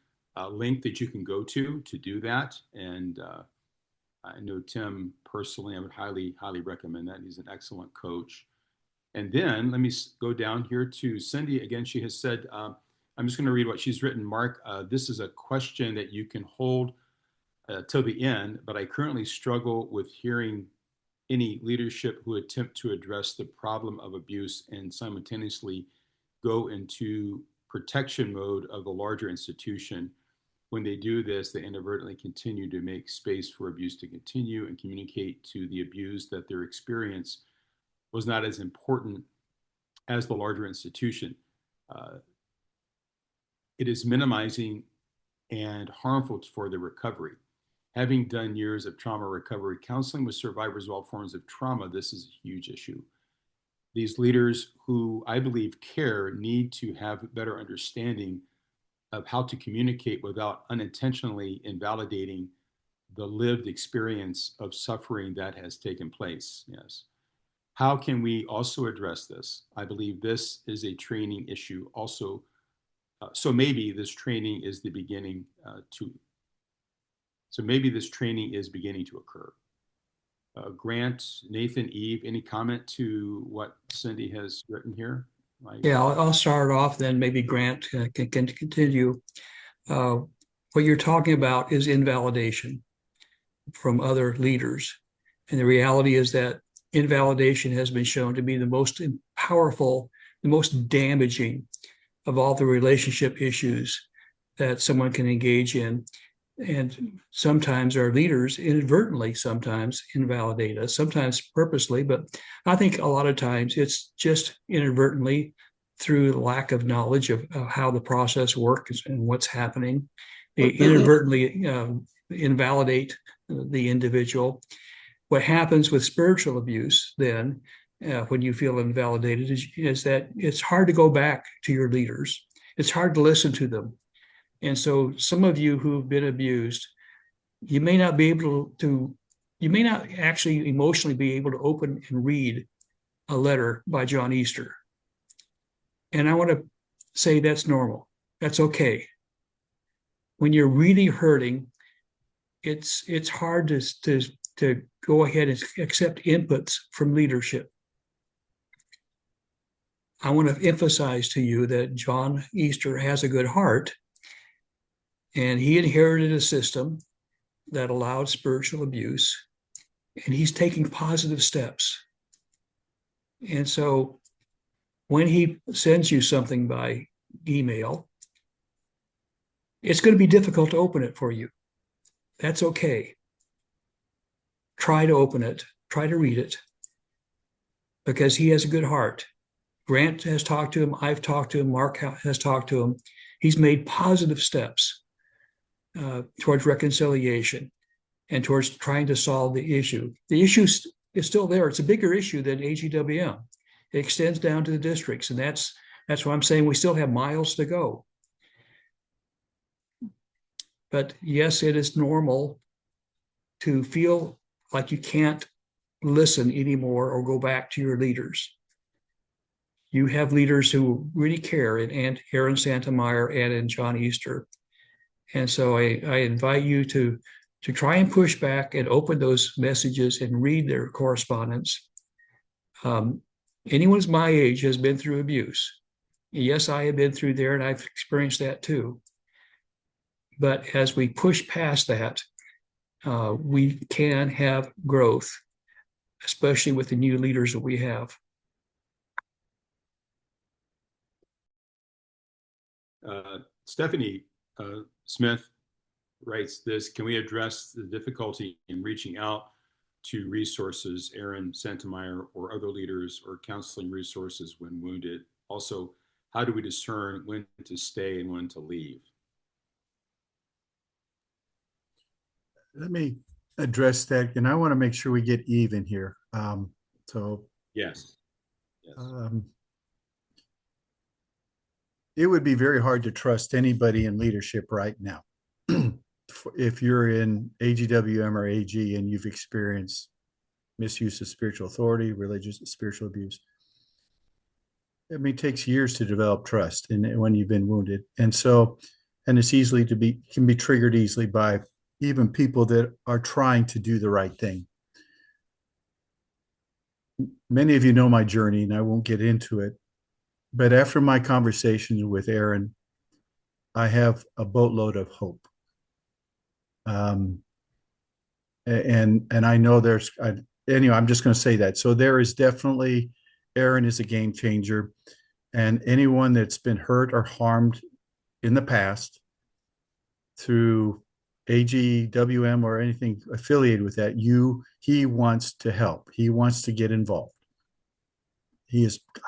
link that you can go to do that. And I know Tim personally, I would highly, highly recommend that. He's an excellent coach. And then let me go down here to Cindy. Again, she has said, I'm just going to read what she's written. Mark, this is a question that you can hold till the end, but I currently struggle with hearing any leadership who attempt to address the problem of abuse and simultaneously go into protection mode of the larger institution. When they do this, they inadvertently continue to make space for abuse to continue and communicate to the abused that their experience was not as important as the larger institution. It is minimizing and harmful for the recovery. Having done years of trauma recovery counseling with survivors of all forms of trauma, this is a huge issue. These leaders who I believe care need to have a better understanding of how to communicate without unintentionally invalidating the lived experience of suffering that has taken place. Yes. How can we also address this? I believe this is a training issue also. So maybe this training is the beginning So maybe this training is beginning to occur. Grant, Nathan, Eve, any comment to what Cindy has written here? Yeah, I'll start off, then maybe Grant can continue. What you're talking about is invalidation from other leaders. And the reality is that invalidation has been shown to be the most powerful, the most damaging of all the relationship issues that someone can engage in. And sometimes our leaders inadvertently sometimes invalidate us, sometimes purposely, but I think a lot of times it's just inadvertently through the lack of knowledge of how the process works and what's happening. They inadvertently invalidate the individual. What happens with spiritual abuse then, when you feel invalidated, is that it's hard to go back to your leaders. It's hard to listen to them. And so some of you who've been abused, you may not actually emotionally be able to open and read a letter by John Easter. And I want to say that's normal. That's okay. When you're really hurting, it's hard to go ahead and accept inputs from leadership. I want to emphasize to you that John Easter has a good heart, and he inherited a system that allowed spiritual abuse, and he's taking positive steps. And so when he sends you something by email, it's going to be difficult to open it for you. That's okay. Try to open it, try to read it, because he has a good heart. Grant has talked to him, I've talked to him, Mark has talked to him. He's made positive steps towards reconciliation and towards trying to solve the issue. The issue is still there. It's a bigger issue than AGWM. It extends down to the districts, and that's why I'm saying we still have miles to go. But yes, it is normal to feel like you can't listen anymore or go back to your leaders. You have leaders who really care, and Aaron Santamayer and in John Easter. And so I invite you to to try and push back and open those messages and read their correspondence. Anyone who's my age has been through abuse. Yes, I have been through there and I've experienced that too. But as we push past that, we can have growth, especially with the new leaders that we have. Stephanie Smith writes this: can we address the difficulty in reaching out to resources, Aaron Santameyer or other leaders, or counseling resources when wounded? Also, how do we discern when to stay and when to leave? Let me address that, and I want to make sure we get even here. Yes. It would be very hard to trust anybody in leadership right now. If you're in AGWM or AG and you've experienced misuse of spiritual authority, religious spiritual abuse, I mean, it takes years to develop trust and when you've been wounded. And it's easily can be triggered easily by even people that are trying to do the right thing. Many of you know my journey, and I won't get into it. But after my conversations with Aaron, I have a boatload of hope. And I know anyway, I'm just going to say that. So there is definitely, Aaron is a game changer. And anyone that's been hurt or harmed in the past through AGWM or anything affiliated with that, he wants to help. He wants to get involved.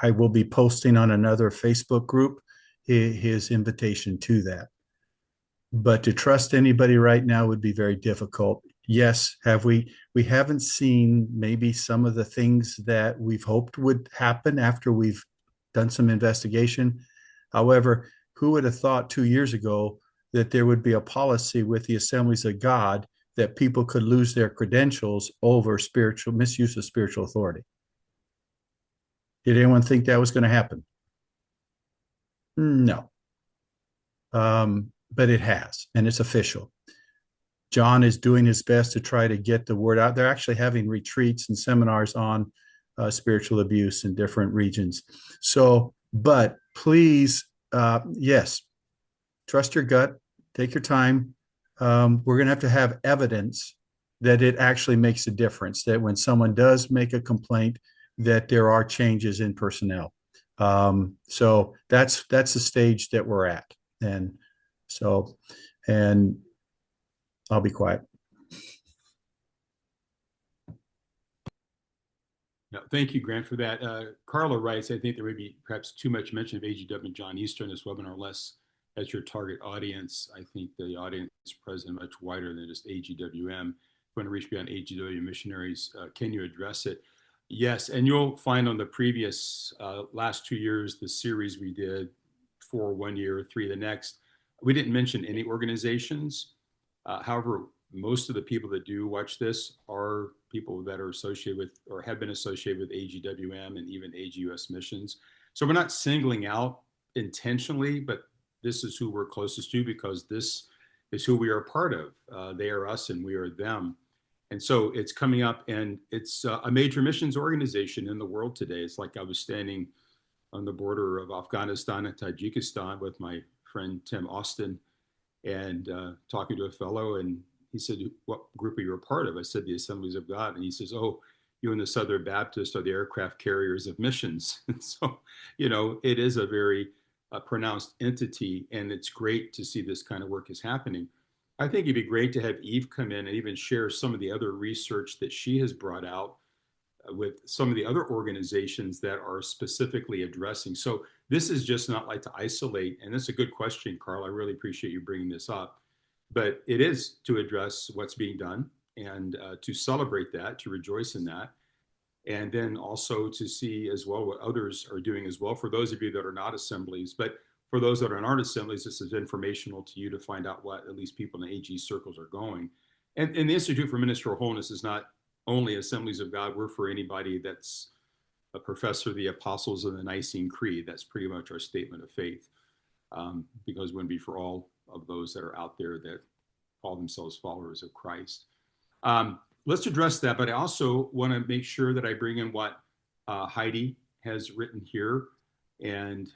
I will be posting on another Facebook group his invitation to that. But to trust anybody right now would be very difficult. Yes, we haven't seen maybe some of the things that we've hoped would happen after we've done some investigation. However, who would have thought 2 years ago that there would be a policy with the Assemblies of God that people could lose their credentials over misuse of spiritual authority? Did anyone think that was going to happen? No. But it has, and it's official. John is doing his best to try to get the word out. They're actually having retreats and seminars on spiritual abuse in different regions. But please, yes, trust your gut, take your time. We're going to have evidence that it actually makes a difference, that when someone does make a complaint, that there are changes in personnel. So that's the stage that we're at. And I'll be quiet. No, thank you, Grant, for that. Carla writes, I think there may be perhaps too much mention of AGW and John Easter in this webinar, less as your target audience. I think the audience present is much wider than just AGWM. If you want to reach beyond AGW missionaries, can you address it? Yes, and you'll find on the previous last 2 years, the series we did, 4 1 year, 3 the next, we didn't mention any organizations. However, most of the people that do watch this are people that are associated with or have been associated with AGWM and even AGUS missions. So we're not singling out intentionally, but this is who we're closest to because this is who we are a part of. They are us and we are them. And so it's coming up, and it's a major missions organization in the world today. It's like I was standing on the border of Afghanistan and Tajikistan with my friend Tim Austin and talking to a fellow, and he said, what group are you a part of? I said, the Assemblies of God. And he says, oh, you and the Southern Baptists are the aircraft carriers of missions. And so, it is a very pronounced entity, and it's great to see this kind of work is happening. I think it'd be great to have Eve come in and even share some of the other research that she has brought out with some of the other organizations that are specifically addressing. So this is just not like to isolate, and that's a good question, Carl. I really appreciate you bringing this up. But it is to address what's being done and to celebrate that, to rejoice in that, and then also to see as well what others are doing as well for those of you that are not assemblies. But for those that aren't assemblies, this is informational to you to find out what at least people in the AG circles are going. And the Institute for Ministerial Holiness is not only Assemblies of God. We're for anybody that's a professor of the Apostles of the Nicene Creed. That's pretty much our statement of faith, because it wouldn't be for all of those that are out there that call themselves followers of Christ. Let's address that, but I also want to make sure that I bring in what Heidi has written here. And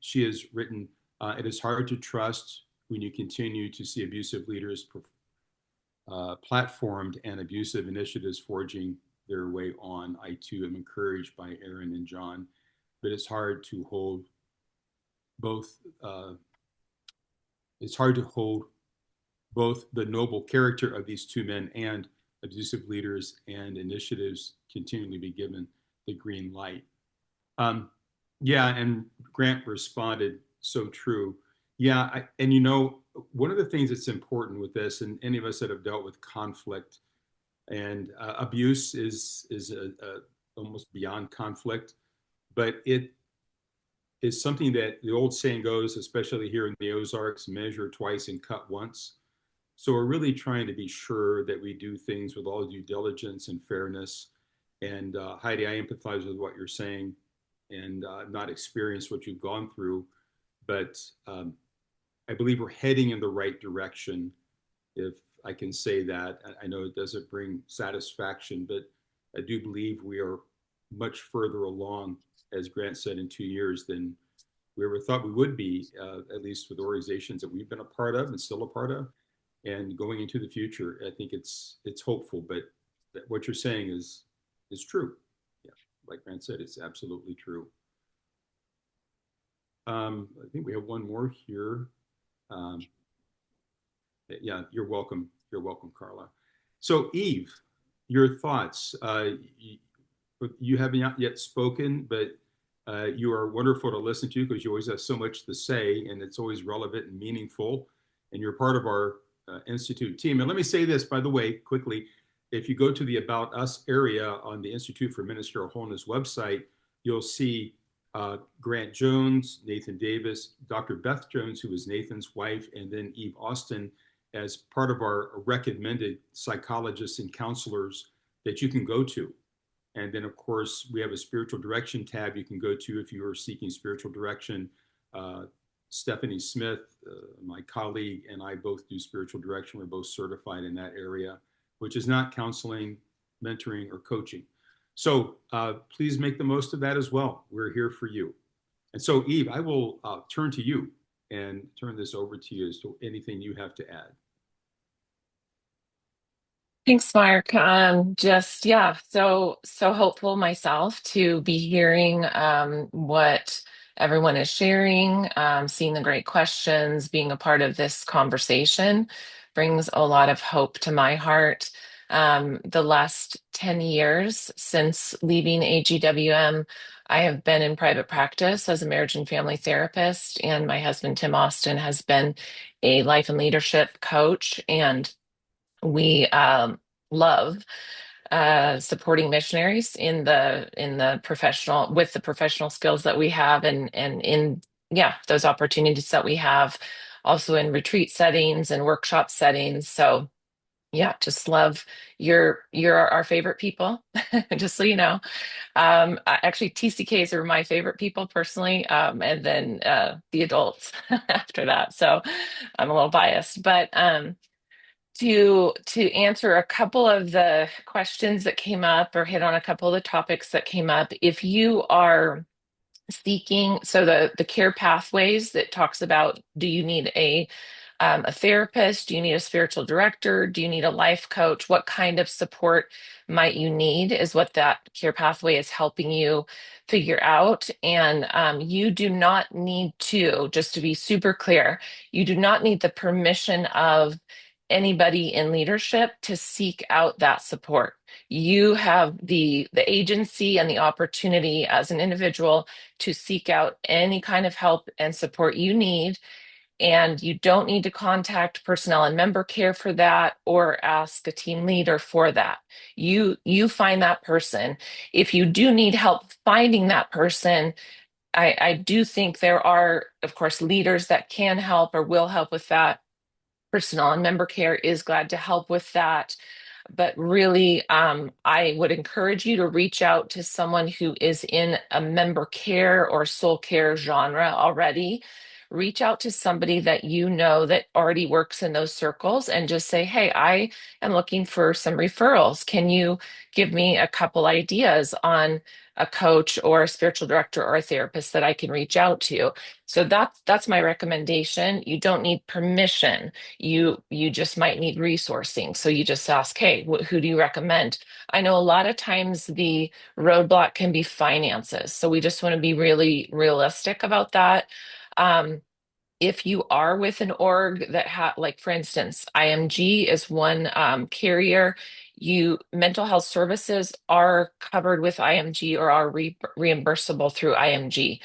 she has written, it is hard to trust when you continue to see abusive leaders platformed and abusive initiatives forging their way on. I too am encouraged by Aaron and John, but it's hard to hold both. It's hard to hold both the noble character of these two men and abusive leaders and initiatives continually be given the green light. Yeah, and Grant responded, so true. Yeah, and one of the things that's important with this, and any of us that have dealt with conflict and abuse is almost beyond conflict, but it is something that the old saying goes, especially here in the Ozarks, measure twice and cut once. So we're really trying to be sure that we do things with all due diligence and fairness. And Heidi, I empathize with what you're saying, and not experienced what you've gone through, but I believe we're heading in the right direction, if I can say that. I know it doesn't bring satisfaction, but I do believe we are much further along, as Grant said, in 2 years than we ever thought we would be, at least with organizations that we've been a part of and still a part of. And going into the future, I think it's hopeful, but what you're saying is true. Yeah, like Grant said, it's absolutely true. I think we have one more here. Yeah, you're welcome. You're welcome, Carla. So Eve, your thoughts. You haven't yet spoken, but you are wonderful to listen to because you always have so much to say, and it's always relevant and meaningful. And you're part of our Institute team. And let me say this, by the way, quickly. If you go to the About Us area on the Institute for Ministerial Wholeness website, you'll see Grant Jones, Nathan Davis, Dr. Beth Jones, who is Nathan's wife, and then Eve Austin as part of our recommended psychologists and counselors that you can go to. And then, of course, we have a spiritual direction tab you can go to if you are seeking spiritual direction. Stephanie Smith, my colleague, and I both do spiritual direction. We're both certified in that area, which is not counseling, mentoring, or coaching. So please make the most of that as well. We're here for you. And so, Eve, I will turn to you and turn this over to you as to anything you have to add. Thanks, Mark. So hopeful myself to be hearing what everyone is sharing, seeing the great questions, being a part of this conversation brings a lot of hope to my heart. The last 10 years since leaving AGWM, I have been in private practice as a marriage and family therapist, and my husband, Tim Austin, has been a life and leadership coach, and we love supporting missionaries in the professional with the professional skills that we have, and in those opportunities that we have, also in retreat settings and workshop settings. So yeah, just love you're our favorite people, just so you know. Actually, TCKs are my favorite people personally, and then the adults after that. So I'm a little biased, but to answer a couple of the questions that came up or hit on a couple of the topics that came up, if you are seeking, so the care pathways that talks about, do you need a therapist? Do you need a spiritual director? Do you need a life coach? What kind of support might you need is what that care pathway is helping you figure out. And you do not need to, just to be super clear, you do not need the permission of anybody in leadership to seek out that support. You have the agency and the opportunity as an individual to seek out any kind of help and support you need. And you don't need to contact personnel and member care for that or ask a team leader for that. You find that person. If you do need help finding that person, I do think there are, of course, leaders that can help or will help with that. Personnel and member care is glad to help with that. But really, I would encourage you to reach out to someone who is in a member care or soul care genre already. reach out to somebody that you know that already works in those circles and just say, hey, I am looking for some referrals. Can you give me a couple ideas on a coach or a spiritual director or a therapist that I can reach out to? So that's my recommendation. You don't need permission. You just might need resourcing. So you just ask, hey, who do you recommend? I know a lot of times the roadblock can be finances. So we just want to be really realistic about that. Um, if you are with an org that like for instance, IMG is one carrier, you mental health services are covered with IMG or are reimbursable through IMG.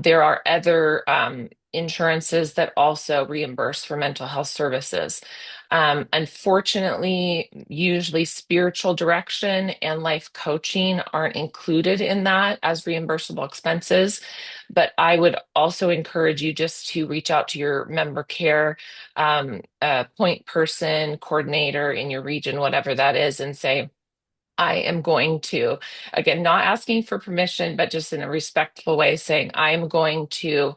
There are other insurances that also reimburse for mental health services. Unfortunately, usually spiritual direction and life coaching aren't included in that as reimbursable expenses. But I would also encourage you just to reach out to your member care point person, coordinator in your region, whatever that is, and say, I am going to, again, not asking for permission, but just in a respectful way, saying, I am going to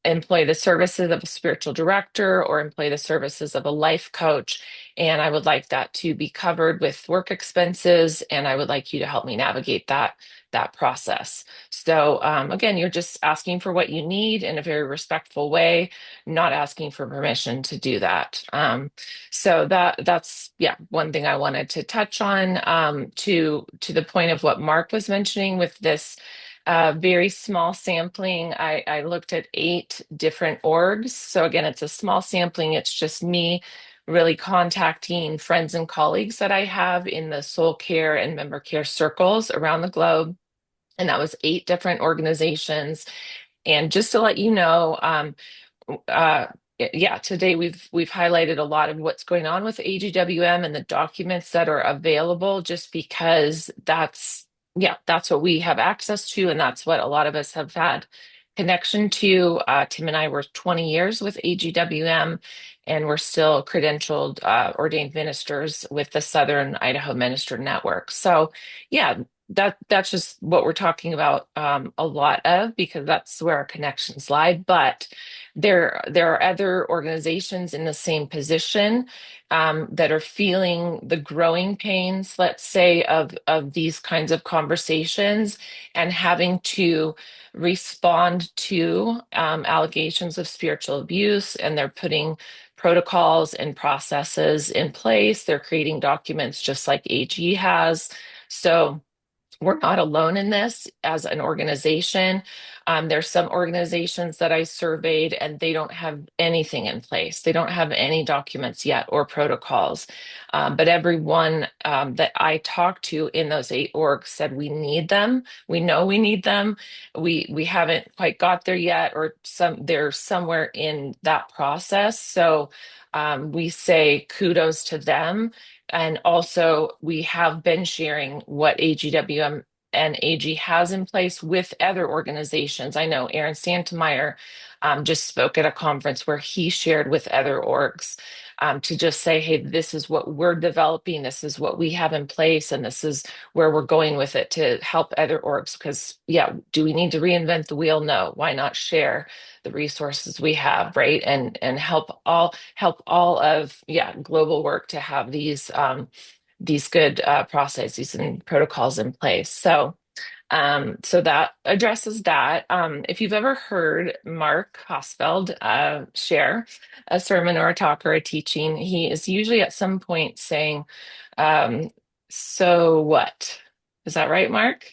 employ the services of a spiritual director or employ the services of a life coach. And I would like that to be covered with work expenses. And I would like you to help me navigate that process. So again, you're just asking for what you need in a very respectful way, not asking for permission to do that. So that's yeah, one thing I wanted to touch on to the point of what Mark was mentioning with this very small sampling. I looked at 8 different orgs. So again, it's a small sampling. It's just me really contacting friends and colleagues that I have in the soul care and member care circles around the globe. And that was 8 different organizations. And just to let you know, uh, yeah, today we've highlighted a lot of what's going on with AGWM and the documents that are available, just because that's what we have access to, and that's what a lot of us have had connection to. Tim and I were 20 years with AGWM, and we're still credentialed ordained ministers with the Southern Idaho Minister Network. So, yeah, that's just what we're talking about a lot of, because that's where our connections lie. But there are other organizations in the same position that are feeling the growing pains, let's say, of these kinds of conversations and having to respond to allegations of spiritual abuse. And they're putting protocols and processes in place. They're creating documents just like AG has. So we're not alone in this as an organization. There's some organizations that I surveyed and they don't have anything in place. They don't have any documents yet or protocols. But everyone that I talked to in those 8 orgs said we need them. We know we need them. We haven't quite got there yet, or they're somewhere in that process. So we say kudos to them. And also, we have been sharing what AGWM and AG has in place with other organizations. I know Aaron Santemeyer just spoke at a conference where he shared with other orgs to just say, hey, this is what we're developing, this is what we have in place, and this is where we're going with it to help other orgs. Because, yeah, do we need to reinvent the wheel? No. Why not share the resources we have, right? And help all of global work to have these good processes and protocols in place. So that addresses that. If you've ever heard Mark Hausfeld share a sermon or a talk or a teaching, he is usually at some point saying, so what? Is that right, Mark?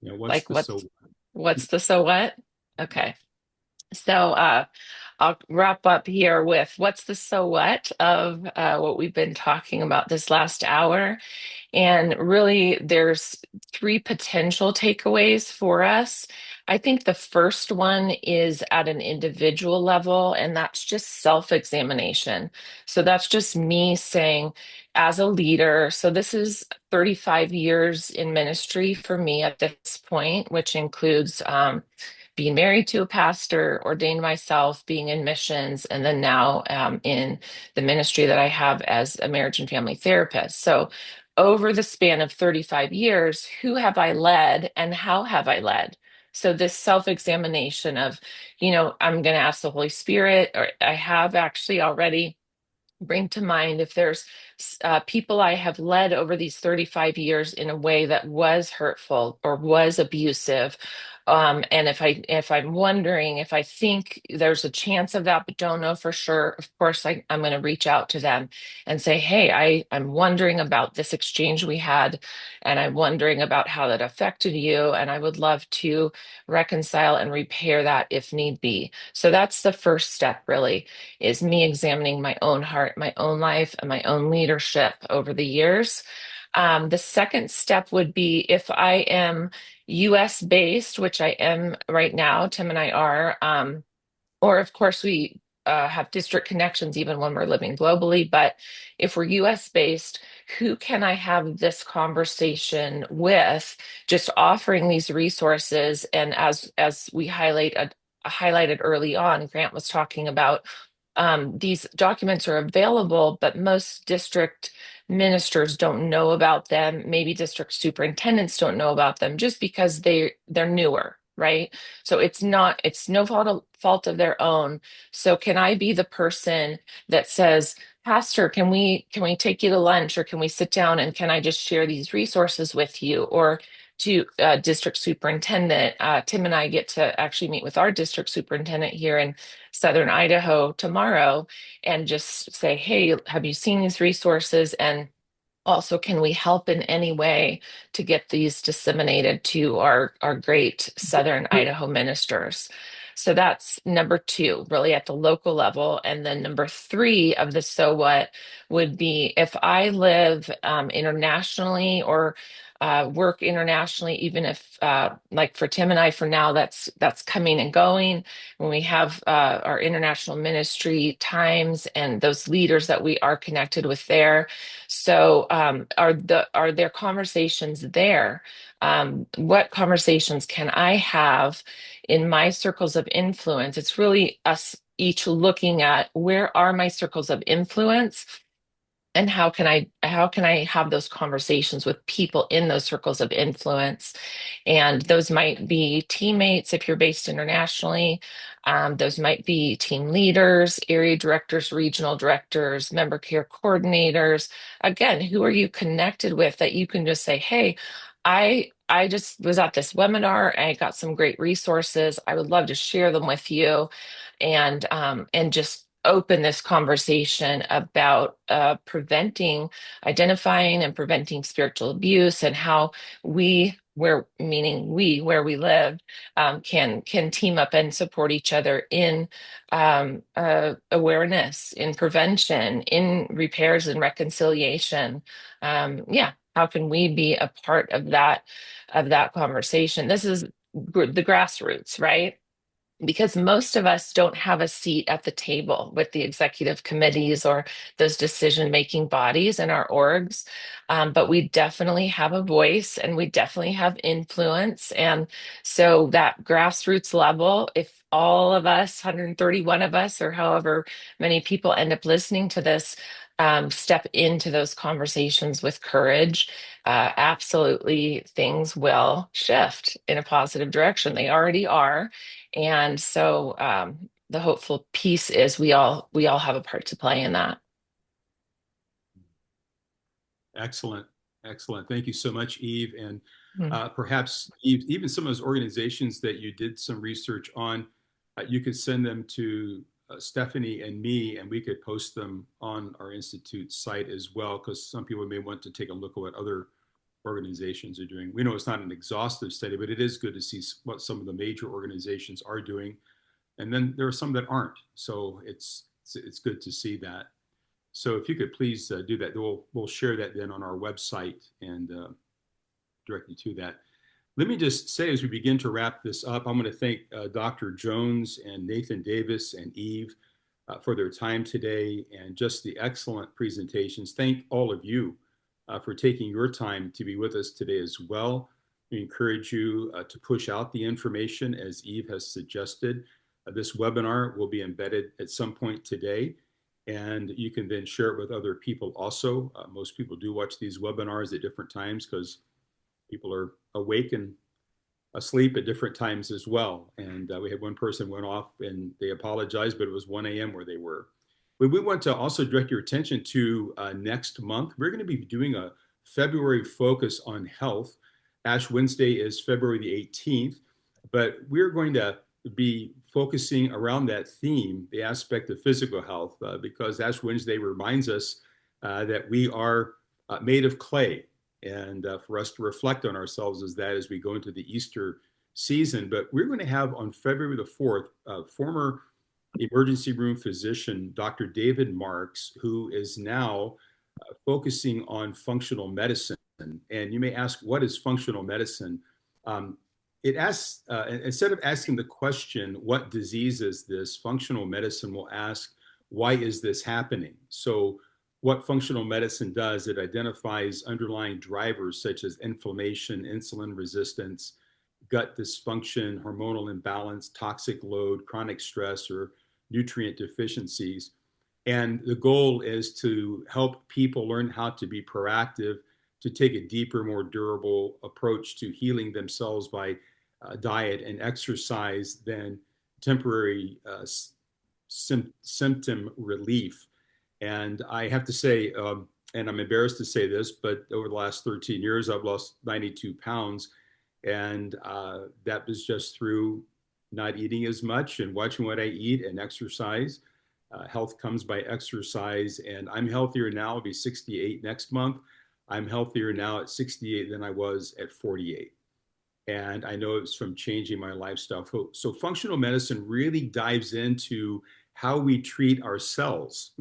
Yeah, Like what's the so what's the so what? Okay. So I'll wrap up here with what's the so what of what we've been talking about this last hour. And really, there's 3 potential takeaways for us. I think the first one is at an individual level, and that's just self-examination. So that's just me saying, as a leader, so this is 35 years in ministry for me at this point, which includes being married to a pastor, ordained myself, being in missions, and then now in the ministry that I have as a marriage and family therapist. So over the span of 35 years, who have I led and how have I led? So this self-examination of, I'm going to ask the Holy Spirit, or I have actually already bring to mind if there's people I have led over these 35 years in a way that was hurtful or was abusive. And if I'm wondering if I think there's a chance of that, but don't know for sure, of course I'm going to reach out to them and say, hey, I'm wondering about this exchange we had, and I'm wondering about how that affected you, and I would love to reconcile and repair that if need be. So that's the first step, really, is me examining my own heart, my own life, and my own leadership over the years. The second step would be if I am US based, which I am right now, Tim and I are, or of course we have district connections even when we're living globally. But if we're US based, who can I have this conversation with? Just offering these resources, and as we highlighted early on, Grant was talking about, these documents are available, but most district ministers don't know about them. Maybe district superintendents don't know about them just because they're newer, right? So it's no fault of their own. So can I be the person that says, Pastor, can we take you to lunch, or can we sit down and can I just share these resources with you? Or to district superintendent, Tim and I get to actually meet with our district superintendent here in Southern Idaho tomorrow and just say, hey, have you seen these resources? And also, can we help in any way to get these disseminated to our great Southern Idaho ministers? So that's number two, really at the local level. And then number three of the so what would be if I live internationally or work internationally, even if like for Tim and I, for now, that's coming and going. When we have our international ministry times and those leaders that we are connected with there. So are there conversations there? What conversations can I have in my circles of influence? It's really us each looking at where are my circles of influence, and how can I have those conversations with people in those circles of influence? And those might be teammates if you're based internationally. Those might be team leaders, area directors, regional directors, member care coordinators. Again, who are you connected with that you can just say, hey, I just was at this webinar. I got some great resources. I would love to share them with you, and just open this conversation about identifying and preventing spiritual abuse, and how where we live, can team up and support each other in awareness, in prevention, in repairs and reconciliation. Yeah, how can we be a part of that conversation? This is the grassroots, right? Because most of us don't have a seat at the table with the executive committees or those decision-making bodies in our orgs. But we definitely have a voice and we definitely have influence. And so that grassroots level, if all of us, 131 of us, or however many people end up listening to this, step into those conversations with courage, absolutely things will shift in a positive direction. They already are. And so the hopeful piece is we all have a part to play in that. Excellent. Excellent. Thank you so much, Eve. And Mhm. perhaps Eve, even some of those organizations that you did some research on, you could send them to Stephanie and me, and we could post them on our Institute site as well, because some people may want to take a look at what other organizations are doing. We know it's not an exhaustive study, but it is good to see what some of the major organizations are doing. And then there are some that aren't. So it's good to see that. So if you could please do that, we'll share that then on our website and direct you to that. Let me just say, as we begin to wrap this up, I'm going to thank Dr. Jones and Nathan Davis and Eve for their time today and just the excellent presentations. Thank all of you for taking your time to be with us today as well. We encourage you to push out the information as Eve has suggested. This webinar will be embedded at some point today, and you can then share it with other people also. Most people do watch these webinars at different times because people are awake and asleep at different times as well. And we had one person went off and they apologized, but it was 1 a.m. where they were. But we want to also direct your attention to next month. We're going to be doing a February focus on health. Ash Wednesday is February the 18th, but we're going to be focusing around that theme, the aspect of physical health, because Ash Wednesday reminds us that we are made of clay, and for us to reflect on ourselves as we go into the Easter season. But we're going to have on February the 4th, former emergency room physician, Dr. David Marks, who is now focusing on functional medicine. And you may ask, what is functional medicine? It asks, instead of asking the question, what disease is this? Functional medicine will ask, why is this happening? So what functional medicine does, it identifies underlying drivers such as inflammation, insulin resistance, gut dysfunction, hormonal imbalance, toxic load, chronic stress, or nutrient deficiencies. And the goal is to help people learn how to be proactive, to take a deeper, more durable approach to healing themselves by diet and exercise than temporary symptom relief. And I have to say, and I'm embarrassed to say this, but over the last 13 years, I've lost 92 pounds. And that was just through not eating as much and watching what I eat and exercise. Health comes by exercise, and I'm healthier now. I'll be 68 next month. I'm healthier now at 68 than I was at 48. And I know it's from changing my lifestyle. So functional medicine really dives into how we treat ourselves,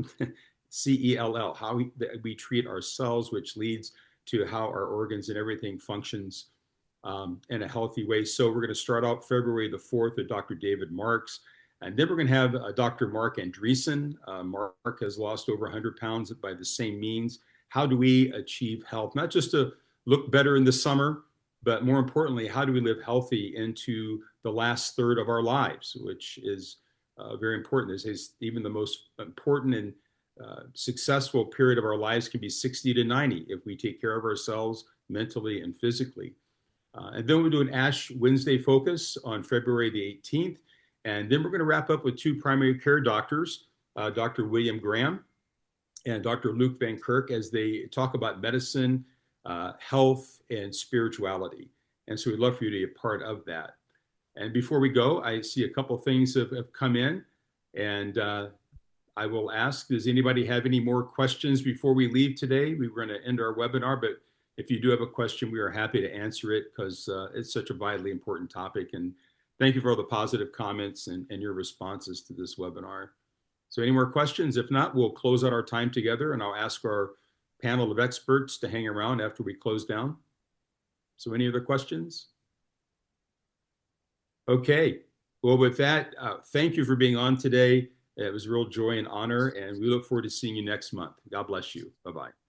CELL, how we treat ourselves, which leads to how our organs and everything functions in a healthy way. So we're going to start out February the 4th with Dr. David Marks. And then we're going to have Dr. Mark Andreessen. Mark has lost over 100 pounds by the same means. How do we achieve health? Not just to look better in the summer, but more importantly, how do we live healthy into the last third of our lives, which is very important. This is even the most important and successful period of our lives can be 60 to 90 if we take care of ourselves mentally and physically. And then we'll do an Ash Wednesday focus on February the 18th. And then we're going to wrap up with two primary care doctors, Dr. William Graham and Dr. Luke Van Kirk, as they talk about medicine, health, and spirituality. And so we'd love for you to be a part of that. And before we go, I see a couple of things have come in. And I will ask, does anybody have any more questions before we leave today? We were going to end our webinar, but if you do have a question, we are happy to answer it because it's such a vitally important topic. And thank you for all the positive comments and your responses to this webinar. So any more questions? If not, we'll close out our time together and I'll ask our panel of experts to hang around after we close down. So any other questions? Okay. Well, with that, thank you for being on today. It was a real joy and honor, and we look forward to seeing you next month. God bless you. Bye-bye.